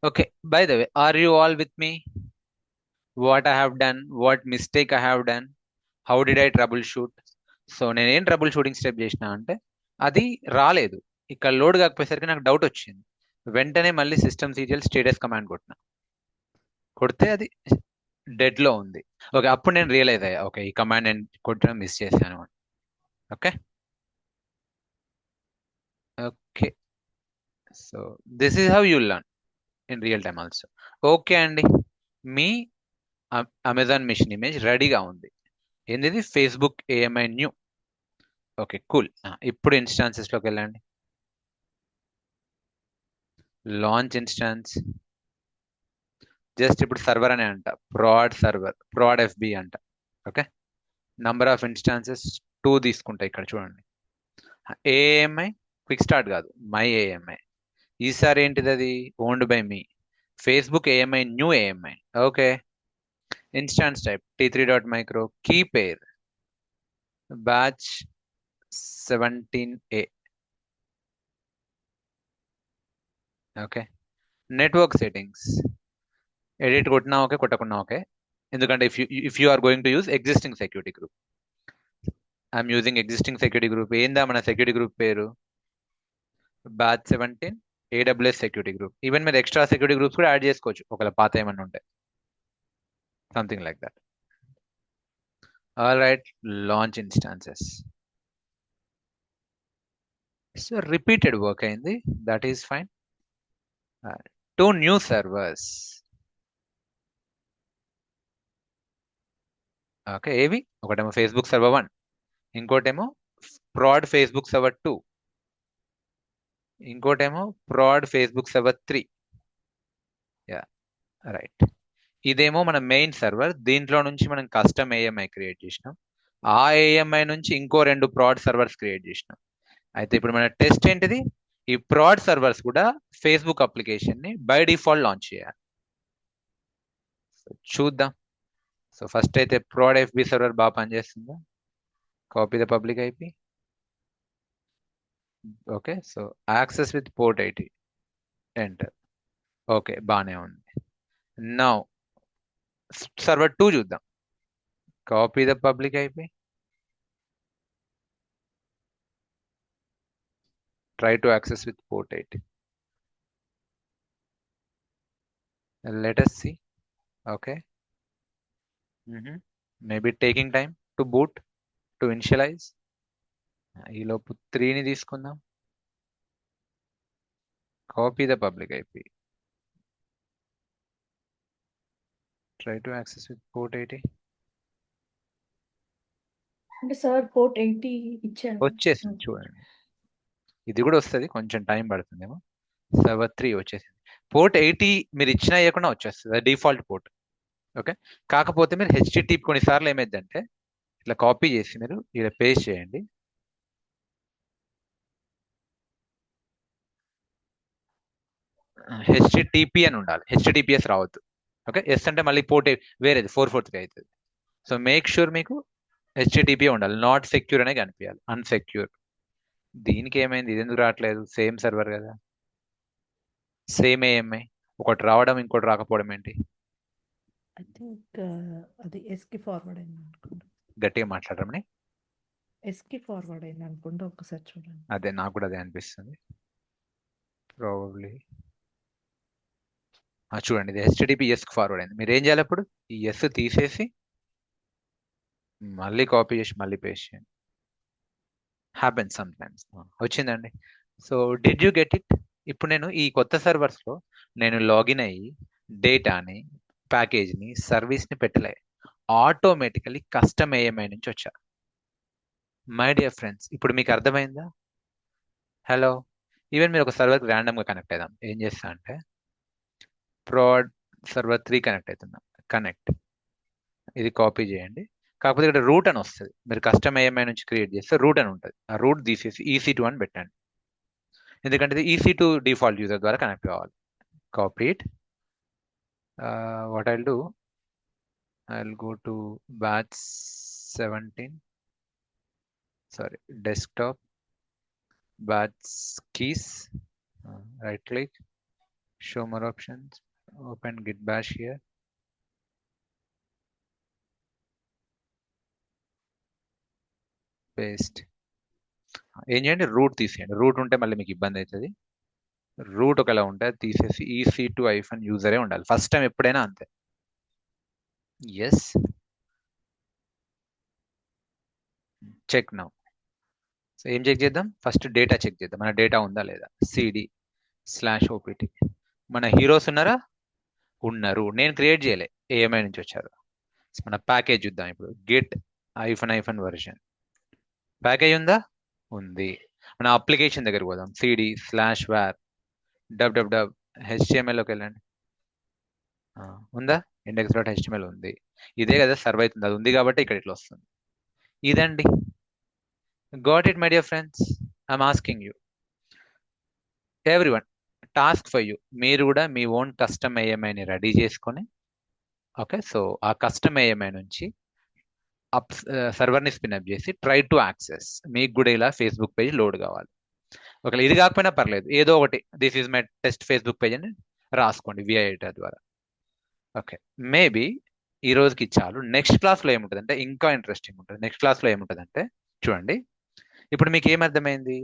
Okay, by the way, are you all with me? What I have done, what mistake I have done, how did I troubleshoot? So నేనేం trouble shooting step చేసిన అంటే, అది రాలేదు, ఇక్కడ లోడ్ కాకపోయేసరికి నాకు డౌట్ వచ్చింది. వెంటనే మళ్ళీ systemctl స్టేటస్ కమాండ్ కొడితే అది డెడ్లో ఉంది. ఓకే, అప్పుడు నేను రియలైజ్ అయ్యా, ఓకే ఈ కమాండ్ నేను కొట్టడం మిస్ చేశాను. Okay okay, so this is how you learn in real time also. Okay అండి, మీ అమెజాన్ మిషన్ ఇమేజ్ రెడీగా ఉంది. ఏంటిది, Facebook AMI new. Okay cool. ఇప్పుడు ఇన్స్టాన్సెస్లోకి వెళ్ళండి, లాంచ్ ఇన్స్టాన్స్. జస్ట్ ఇప్పుడు సర్వర్ అనే అంట, ప్రాడ్ సర్వర్, ప్రాడ్ FB అంట. ఓకే, నంబర్ ఆఫ్ ఇన్స్టాన్సెస్ 2 తీసుకుంటా. ఇక్కడ చూడండి, ఏఎంఐ క్విక్ స్టార్ట్ కాదు, మై ఏఎంఐ. ఈసారి ఏంటిది, అది owned by me, Facebook AMI new AMI. Okay, instance type T3.micro, key pair batch 17A. Okay, network settings edit కొట్టినా okay, కొట్టకున్నా ఓకే, ఎందుకంటే if you are going to use existing security group. I'm using existing security group. ఏందా మన security group పేరు, batch 17 AWS security group. Even మీరు extra security groups కూడా add చేసుకోవచ్చు ఒకవేళ పాత ఏమన్నా ఉంటే, something like that. All right, launch instances. So repeated work అయింది, that is fine. 2 new servers. Okay, ఏవి? ఒకటేమో ఫేస్బుక్ సర్వర్ 1, ఇంకోటేమో ప్రాడ్ ఫేస్బుక్ సర్వర్ 2, ఇంకోటేమో proud Facebook server 3. Yeah, right. ఇదేమో మన మెయిన్ సర్వర్. దీంట్లో నుంచి మనం కస్టమ్ ఏఎంఐ క్రియేట్ చేసినాం. ఆ ఏఎంఐ నుంచి ఇంకో 2 ప్రాడ్ సర్వర్స్ క్రియేట్ చేసినాం. అయితే ఇప్పుడు మన టెస్ట్ ఏంటిది? ఈ ప్రాడ్ సర్వర్స్ కూడా ఫేస్బుక్ అప్లికేషన్ ని బై డిఫాల్ట్ లాంచ్ చేయాలి. చూద్దాం. సో ఫస్ట్ అయితే ప్రాడ్ ఎఫ్బి సర్వర్ బాగా పనిచేస్తుందా? Copy the public IP. Okay, so access with port 80, enter. Okay, బాగానే ఉంది. నౌ సర్వర్ 2 చూద్దాం. Copy the public IP, try to access with port 80. Let us see. Okay. Maybe taking time to boot, to initialize. ఈ లోపు 3ని తీసుకుందాం. Copy the public IP. Try to access with port 80. అంటే sir port 80 ఇచ్చారు. వచ్చేసింది చూడండి. ఇది కూడా వస్తుంది, కొంచెం టైం పడుతుందేమో. సర్వర్ 3 వచ్చేసింది. పోర్ట్ 80 మీరు ఇచ్చినా ఇవ్వకుండా వచ్చేస్తుంది, డిఫాల్ట్ పోర్ట్. ఓకే, కాకపోతే మీరు హెచ్టిటిపి కొన్నిసార్లు ఏమైందంటే ఇట్లా కాపీ చేసి మీరు ఇలా పేస్ట్ చేయండి. హెచ్టిటిపి అని ఉండాలి, హెచ్టిటిపిఎస్ రావద్దు. ఓకే, ఎస్ అంటే మళ్ళీ పోర్ట్ వేరేది 443 అవుతుంది. సో మేక్ షూర్ మీకు హెచ్టిటిపి ఉండాలి. నాట్ సెక్యూర్ అనే కనిపించాలి, అన్సెక్యూర్. దీనికి ఏమైంది? ఇది ఎందుకు రావట్లేదు? సేమ్ సర్వర్ కదా, సేమ్ ఏఎంఐ. ఒకటి రావడం ఇంకోటి రాకపోవడం ఏంటి? ఐ థింక్ అది ఎస్కి ఫార్వర్డ్ అయింది అనుకుంటా. గట్టిగా మాట్లాడమని. ఎస్కి ఫార్వర్డ్ అయింది అనుకుంటా, ఒకసారి చూడండి. అదే నాకు కూడా అదే అనిపిస్తుంది. ప్రాబబ్లీ చూడండి, ఇది హెచ్టిటిపి ఎస్కి ఫార్వర్డ్ అయింది. మీరు ఏం చేయాలి అప్పుడు? ఈ ఎస్ తీసేసి మళ్ళీ కాపీ చేసి మళ్ళీ పేస్ట్ చేయండి. Happen sometimes. వచ్చిందండి. So did you get it? ఇప్పుడు నేను ఈ కొత్త సర్వర్స్లో నేను లాగిన్ అయ్యి డేటాని, ప్యాకేజ్ని, సర్వీస్ని పెట్టలే, ఆటోమేటికలీ కస్టమ్ ఏఎంఐ నుంచి వచ్చా. మై డియర్ ఫ్రెండ్స్, ఇప్పుడు మీకు అర్థమైందా? హలో, ఈవెన్ మీరు ఒక సర్వర్కి ర్యాండమ్గా కనెక్ట్ అవుదాం. ఏం చేస్తా అంటే ప్రాడ్ సర్వర్ 3 కనెక్ట్ అవుతున్నా. కనెక్ట్, ఇది కాపీ చేయండి. కాకపోతే ఇక్కడ రూట్ అని వస్తుంది. మీరు కస్టమ్ ఏఎంఐ నుంచి క్రియేట్ చేస్తే రూట్ అని ఉంటుంది. ఆ రూట్ తీసేసి EC2 అని పెట్టండి, ఎందుకంటే ఇది EC2 డిఫాల్ట్ యూజర్ ద్వారా కనెక్ట్ కావాలి. Copy it. What I'll do, I'll go to batch 17, sorry, desktop, batch keys, right click, show more options, open git bash here. Paste. ఏం చేయండి, రూట్ తీసేయండి. రూట్ ఉంటే మళ్ళీ మీకు ఇబ్బంది అవుతుంది. రూట్ ఒకలా ఉంటే తీసేసి EC2 యూజరే ఉండాలి ఫస్ట్ టైం ఎప్పుడైనా, అంతే. Yes, check now. సో ఏం చెక్ చేద్దాం? ఫస్ట్ డేటా చెక్ చేద్దాం, మన డేటా ఉందా లేదా. CD/OPT. మన హీరోస్ ఉన్నారా? ఉన్నారు. నేను క్రియేట్ చేయలే, ఏఎంఐ నుంచి వచ్చారు. మన ప్యాకేజ్ చూద్దాం ఇప్పుడు. git -version. ప్యాకేజ్ ఉందా? ఉంది. మన అప్లికేషన్ దగ్గర పోదాం. CD/var www HTMLలోకి వెళ్ళండి. ఉందా? index.html ఉంది. ఇదే కదా సర్వ్ అవుతుంది, అది ఉంది కాబట్టి ఇక్కడ ఇట్లా వస్తుంది. ఇదండి. Got it my dear friends? I'm asking you everyone, task for you. మీరు కూడా మీ ఓన్ కస్టమ్ ఏఎంఐని రెడీ చేసుకొని, ఓకే, సో ఆ కస్టమ్ ఏఎంఐ నుంచి సర్వర్ని స్పిన్అప్ చేసి ట్రై టు యాక్సెస్. మీకు కూడా ఇలా ఫేస్బుక్ పేజ్ లోడ్ కావాలి. ఒకవేళ ఇది కాకపోయినా పర్లేదు, ఏదో ఒకటి this is my test Facebook page అని రాసుకోండి VI ఎడిటర్ ద్వారా. ఓకే, మేబీ ఈ రోజుకి చాలు. నెక్స్ట్ క్లాస్లో ఏముంటుందంటే ఇంకా ఇంట్రెస్టింగ్ ఉంటుంది. నెక్స్ట్ క్లాస్లో ఏముంటుందంటే చూడండి, ఇప్పుడు మీకు ఏమర్థమైంది?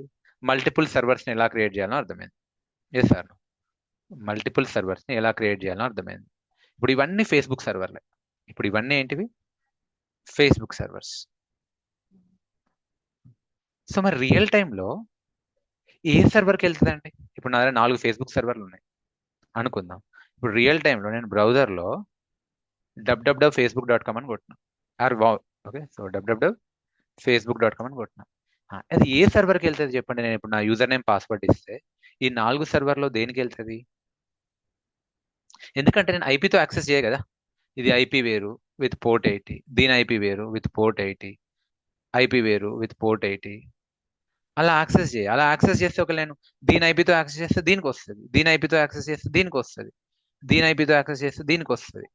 మల్టిపుల్ సర్వర్స్ని ఎలా క్రియేట్ చేయాలో అర్థమైంది. ఎస్ సార్, మల్టిపుల్ సర్వర్స్ని ఎలా క్రియేట్ చేయాలో అర్థమైంది. ఇప్పుడు ఇవన్నీ ఫేస్బుక్ సర్వర్లే. ఇప్పుడు ఇవన్నీ ఏంటివి? Facebook servers. సో మరి రియల్ టైంలో ఏ సర్వర్కి వెళ్తుందండి? ఇప్పుడు నా దగ్గర 4 ఫేస్బుక్ సర్వర్లు ఉన్నాయి అనుకుందాం. ఇప్పుడు రియల్ టైంలో నేను బ్రౌజర్లో www.facebook.com అని కొట్టినా, ఆర్ ఓకే, సో www.facebook.com అని కొట్టినా. అది ఏ సర్వర్కి వెళ్తుంది చెప్పండి. నేను ఇప్పుడు నా యూజర్ నేమ్ పాస్వర్డ్ ఇస్తే ఈ 4 సర్వర్లో దేనికి వెళ్తుంది? ఎందుకంటే నేను ఐపీతో యాక్సెస్ చేయ కదా. ఇది ఐపీ వేరు విత్ పోర్ట్ 80, దీని ఐపీ వేరు విత్ పోర్ట్ 80, ఐపీ వేరు విత్ పోర్ట్ 80, అలా యాక్సెస్ చేయాలి. అలా యాక్సెస్ చేస్తే ఒక నేను దీని ఐపీతో యాక్సెస్ చేస్తే దీనికి వస్తుంది, దీని ఐపీతో యాక్సెస్ చేస్తే దీనికి వస్తుంది, దీని ఐపీతో యాక్సెస్ చేస్తే దీనికి వస్తుంది.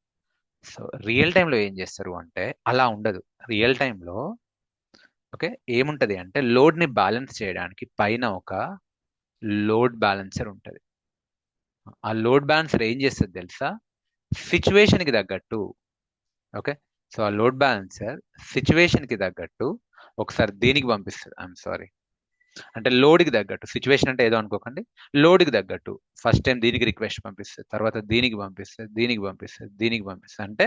సో రియల్ టైంలో ఏం చేస్తారు అంటే అలా ఉండదు. రియల్ టైంలో ఓకే ఏముంటది అంటే లోడ్ని బ్యాలెన్స్ చేయడానికి పైన ఒక లోడ్ బ్యాలెన్సర్ ఉంటుంది. ఆ లోడ్ బ్యాలెన్సర్ ఏం చేస్తుంది తెలుసా? సిచ్యువేషన్కి తగ్గట్టు ఓకే, సో ఆ లోడ్ బ్యాలెన్సర్ సిచ్యువేషన్కి తగ్గట్టు ఒకసారి దీనికి పంపిస్తుంది. ఐఎమ్ సారీ, అంటే లోడ్కి తగ్గట్టు, సిచ్యువేషన్ అంటే ఏదో అనుకోకండి, లోడ్కి తగ్గట్టు ఫస్ట్ టైం దీనికి రిక్వెస్ట్ పంపిస్తుంది, తర్వాత దీనికి పంపిస్తుంది, దీనికి పంపిస్తుంది, దీనికి పంపిస్తుంది. అంటే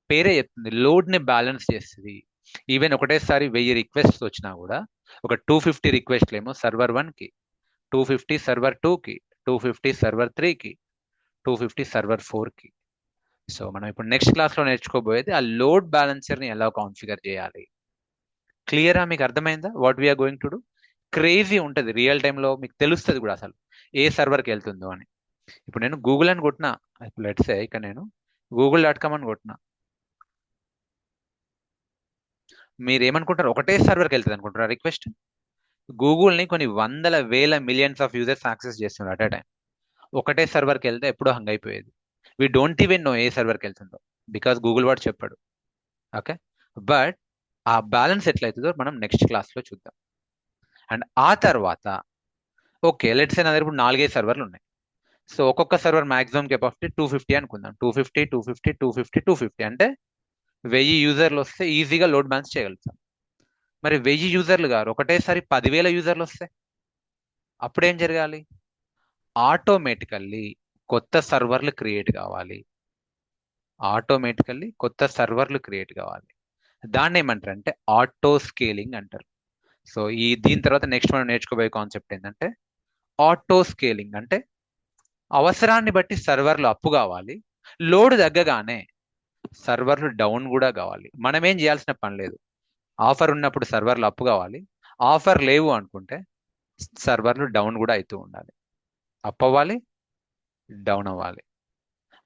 పేరే చెప్తుంది లోడ్ని బ్యాలెన్స్ చేస్తుంది. ఈవెన్ ఒకటేసారి 1000 రిక్వెస్ట్ వచ్చినా కూడా ఒక 250 రిక్వెస్ట్లు ఏమో సర్వర్ 1కి, 250 సర్వర్ 2కి, 250 సర్వర్ 3కి, 250 సర్వర్ 4కి. సో మనం ఇప్పుడు నెక్స్ట్ క్లాస్లో నేర్చుకోబోయేది ఆ లోడ్ బ్యాలెన్సర్ని ఎలా కాన్ఫిగర్ చేయాలి. క్లియరా? మీకు అర్థమైందా what we are going to do? Crazy ఉంటుంది రియల్ టైంలో, మీకు తెలుస్తుంది కూడా అసలు ఏ సర్వర్కి వెళ్తుందో అని. ఇప్పుడు నేను గూగుల్ అని కొట్టినా, ఇప్పుడు లెట్సే ఇక్కడ నేను google.com అని కొట్టినా, మీరు ఏమనుకుంటారు? ఒకటే సర్వర్కి వెళ్తుంది అనుకుంటారా రిక్వెస్ట్? గూగుల్ని కొన్ని వందల వేల మిలియన్స్ ఆఫ్ యూజర్స్ యాక్సెస్ చేస్తున్నారు అట్ అ టైం. ఒకటే సర్వర్కి వెళ్తే ఎప్పుడో హంగ్ అయిపోయేది. వీ డోంట్ ఈవెన్ నో ఏ సర్వర్కి వెళ్తుందో, బికాస్ గూగుల్ వాడు చెప్పాడు. ఓకే, బట్ ఆ బ్యాలెన్స్ ఎట్లయితుందో మనం నెక్స్ట్ క్లాస్లో చూద్దాం. అండ్ ఆ తర్వాత ఓకే లెట్స్ నా దగ్గర ఇప్పుడు 4-5 సర్వర్లు ఉన్నాయి. సో ఒక్కొక్క సర్వర్ మాక్సిమం కెపాసిటీ 250 అనుకుందాం. 250 250 250 250 అంటే 1000 యూజర్లు వస్తే ఈజీగా లోడ్ బ్యాలెన్స్ చేయగలుగుతాం. మరి 1000 యూజర్లు గారు ఒకటేసారి 10,000 యూజర్లు వస్తే అప్పుడేం జరగాలి? ఆటోమేటికల్లీ కొత్త సర్వర్లు క్రియేట్ కావాలి. ఆటోమేటికల్లీ కొత్త సర్వర్లు క్రియేట్ కావాలి. దాన్ని ఏమంటారు అంటే ఆటో స్కేలింగ్ అంటారు. సో దీని తర్వాత నెక్స్ట్ మనం నేర్చుకోబోయే కాన్సెప్ట్ ఏంటంటే ఆటో స్కేలింగ్. అంటే అవసరాన్ని బట్టి సర్వర్లు అప్పు కావాలి, లోడ్ తగ్గగానే సర్వర్లు డౌన్ కూడా కావాలి. మనం ఏం చేయాల్సిన పని లేదు. ఆఫర్ ఉన్నప్పుడు సర్వర్లు అప్పు కావాలి, ఆఫర్ లేవు అనుకుంటే సర్వర్లు డౌన్ కూడా అవుతూ ఉండాలి. అప్ అవ్వాలి, డౌన్ అవ్వాలి,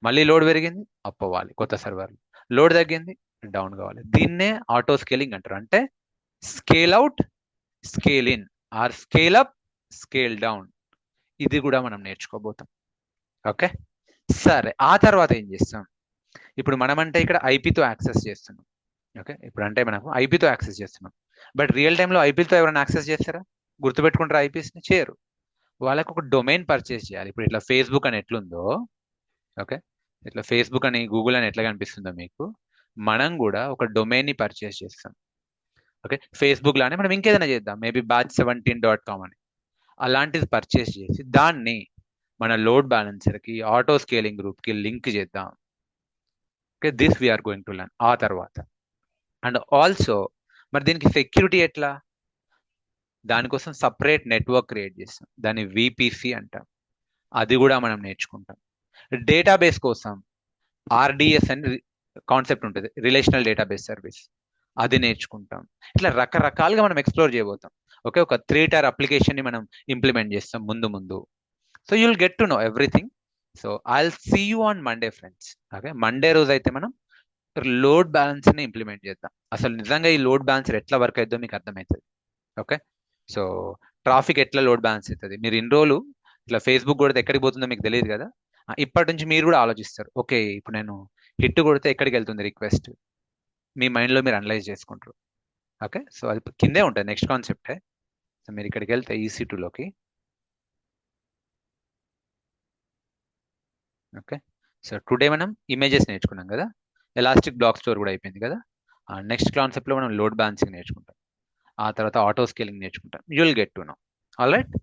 మళ్ళీ లోడ్ పెరిగింది అప్ అవ్వాలి కొత్త సర్వర్లు, లోడ్ తగ్గింది డౌన్ కావాలి. దీన్నే ఆటో స్కేలింగ్ అంటారు. అంటే scale out, scale in or scale up, scale down. ఇది కూడా మనం నేర్చుకోబోతాం. ఓకే సరే, ఆ తర్వాత ఏం చేస్తాం? ఇప్పుడు మనం అంటే ఇక్కడ ఐపీతో యాక్సెస్ చేస్తున్నాం. ఓకే, ఇప్పుడు అంటే మనకు ఐపీతో యాక్సెస్ చేస్తున్నాం. బట్ రియల్ టైంలో ఐపీతో ఎవరైనా యాక్సెస్ చేస్తారా? గుర్తుపెట్టుకుంటారా? ఐపీస్ని చేయరు. వాళ్ళకు ఒక డొమైన్ పర్చేస్ చేయాలి. ఇప్పుడు ఇట్లా ఫేస్బుక్ అని ఎట్లుందో, ఓకే ఇట్లా ఫేస్బుక్ అని గూగుల్ అని ఎట్లా కనిపిస్తుందో మీకు, మనం కూడా ఒక డొమైన్ని పర్చేస్ చేస్తాం. ఓకే, ఫేస్బుక్ లానే మనం ఇంకేదైనా చేద్దాం, మేబీ batch17.com అని అలాంటిది పర్చేస్ చేసి దాన్ని మన లోడ్ బ్యాలెన్సర్కి, ఆటో స్కేలింగ్ గ్రూప్కి లింక్ చేద్దాం. Okay, this we are going to learn ఆ తర్వాత. అండ్ ఆల్సో మరి దీనికి సెక్యూరిటీ ఎట్లా? దానికోసం సపరేట్ నెట్వర్క్ క్రియేట్ చేస్తాం, దాన్ని విపిసి అంటాం. అది కూడా మనం నేర్చుకుంటాం. డేటాబేస్ కోసం ఆర్డిఎస్ అని కాన్సెప్ట్ ఉంటుంది, రిలేషనల్ డేటాబేస్ సర్వీస్, అది నేర్చుకుంటాం. ఇట్లా రకరకాలుగా మనం ఎక్స్ప్లోర్ చేయబోతాం. ఓకే, ఒక 3-tier అప్లికేషన్ని మనం ఇంప్లిమెంట్ చేస్తాం ముందు ముందు. So you will get to know everything. So I will see you on Monday friends. Okay, Monday రోజు అయితే మనం లోడ్ బ్యాలెన్స్ని ఇంప్లిమెంట్ చేద్దాం. అసలు నిజంగా ఈ లోడ్ బ్యాలెన్సర్ ఎట్లా వర్క్ అవుతుందో మీకు అర్థమవుతుంది. ఓకే, సో ట్రాఫిక్ ఎట్లా లోడ్ బ్యాలెన్స్ అవుతుంది. మీరు ఇన్ని రోజులు ఇట్లా ఫేస్బుక్ కొడితే ఎక్కడికి పోతుందో మీకు తెలియదు కదా. ఇప్పటి నుంచి మీరు కూడా ఆలోచిస్తారు, ఓకే ఇప్పుడు నేను హిట్ కొడితే ఎక్కడికి వెళ్తుంది రిక్వెస్ట్, మీ మైండ్లో మీరు అనలైజ్ చేసుకుంటారు. ఓకే, సో అది కిందే ఉంటుంది నెక్స్ట్ కాన్సెప్టే. సో మీరు ఇక్కడికి వెళ్తే EC2లోకి. ఓకే, సో టుడే మనం ఇమేజెస్ నేర్చుకున్నాం కదా, ఎలాస్టిక్ బ్లాక్ స్టోర్ కూడా అయిపోయింది కదా. నెక్స్ట్ కాన్సెప్ట్లో మనం లోడ్ బ్యాలెన్సింగ్ నేర్చుకుంటాం, ఆ తర్వాత ఆటో స్కేలింగ్ నేర్చుకుంటాం. You will get to no. All right,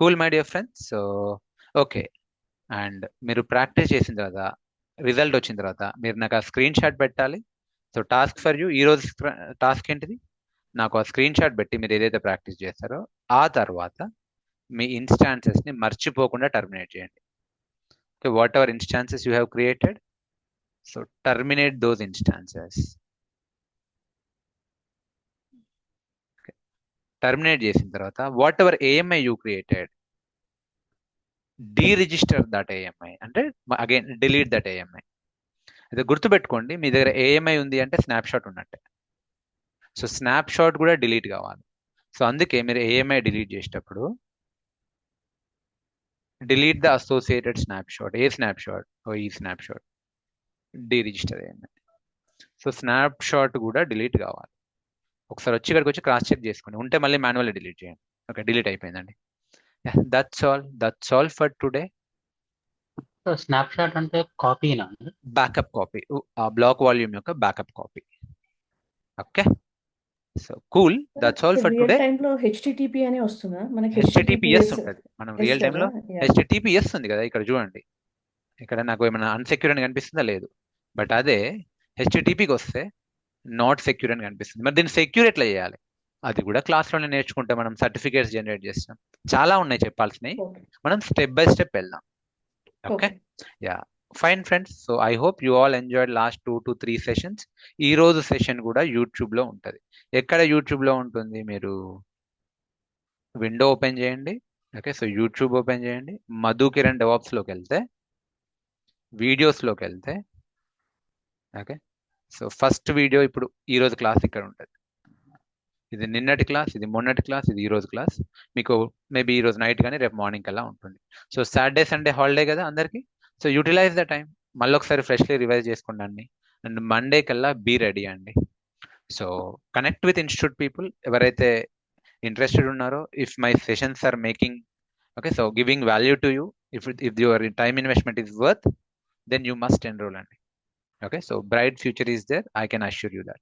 cool my dear friends. So okay, and మీరు ప్రాక్టీస్ చేసిన తర్వాత రిజల్ట్ వచ్చిన తర్వాత మీరు నాకు ఆ స్క్రీన్ షాట్ పెట్టాలి. సో టాస్క్ ఫర్ యూ, ఈరోజు టాస్క్ ఏంటిది? నాకు ఆ స్క్రీన్ షాట్ పెట్టి మీరు ఏదైతే ప్రాక్టీస్ చేస్తారో ఆ తర్వాత మీ ఇన్స్టాన్సెస్ని మర్చిపోకుండా టర్మినేట్ చేయండి. Okay, whatever instances you have created, so terminate those instances. Terminate చేసిన తర్వాత whatever AMI you created, deregister that AMI అంటే అగైన్ డిలీట్ దట్ ఏఎంఐ. అయితే గుర్తుపెట్టుకోండి, మీ దగ్గర ఏఎంఐ ఉంది అంటే స్నాప్ షాట్ ఉన్నట్టే. సో స్నాప్ షాట్ కూడా డిలీట్ కావాలి. సో అందుకే మీరు ఏఎంఐ డిలీట్ చేసేటప్పుడు delete the associated snapshot. ఏ స్నాప్ షాట్? ఈ snapshot deregister AMI. So snapshot కూడా డిలీట్ కావాలి. ఒకసారి వచ్చి ఇక్కడికి వచ్చి క్రాస్ చెక్ చేసుకోండి, ఉంటే మళ్ళీ మాన్యువల్లీ డిలీట్ చేయండి. ఓకే, డిలీట్ అయిపోయిందండి. That's all for today. Snap shot అంటే కాపీనా? బ్యాకప్ కాపీ, ఆ బ్లాక్ వాల్యూమ్ యొక్క backup copy. Okay, so cool, that's all for real today. టైంలో హెచ్టిటిపి అనే వస్తుందా మనకి? హెచ్టిటిపిఎస్ ఉంటుంది. మనం ఎస్ రియల్ కదా? టైంలో యా. హెచ్టిటిపిఎస్ ఉంది కదా, ఇక్కడ చూడండి. ఇక్కడ నాకు ఏమైనా అన్సెక్యూర్ అని కనిపిస్తుందా? లేదు. బట్ అదే హెచ్టిటిపికి వస్తే నాట్ సెక్యూర్ అని కనిపిస్తుంది. మరి దీన్ని సెక్యూర్ ఎట్లా చేయాలి? అది కూడా క్లాస్లోనే నేర్చుకుంటే మనం సర్టిఫికేట్స్ జనరేట్ చేస్తాం. చాలా ఉన్నాయి చెప్పాల్సినవి, ఓకే మనం స్టెప్ బై స్టెప్ వెళ్దాం. Okay, okay yeah, fine friends. So I hope you all enjoyed last 2 to 3 sessions. ఈ రోజు సెషన్ కూడా యూట్యూబ్లో ఉంటుంది. ఎక్కడ యూట్యూబ్లో ఉంటుంది? మీరు విండో ఓపెన్ చేయండి. ఓకే, సో యూట్యూబ్ ఓపెన్ చేయండి. మధు కిరణ్ డెవాప్స్లోకి వెళ్తే, వీడియోస్లోకి వెళ్తే, ఓకే, సో ఫస్ట్ వీడియో ఇప్పుడు ఈరోజు క్లాస్ ఇక్కడ ఉంటుంది. ఇది నిన్నటి క్లాస్, ఇది మొన్నటి క్లాస్, ఇది ఈరోజు క్లాస్. మీకు మేబీ ఈరోజు నైట్ కానీ రేపు మార్నింగ్ కల్లా ఉంటుంది. సో సాటర్డే సండే హాలిడే కదా అందరికీ. So utilise the time. మళ్ళీ ఒకసారి ఫ్రెష్లీ రివైజ్ చేసుకోండి అండి. అండ్ మండే కల్లా బీ రెడీ అండి. So connect with institute people ఎవరైతే ఇంట్రెస్టెడ్ ఉన్నారో. If my sessions are making, okay, so giving value to you, if your time investment is worth, then you must enroll అండి. Okay, so bright future is there, I can assure you that.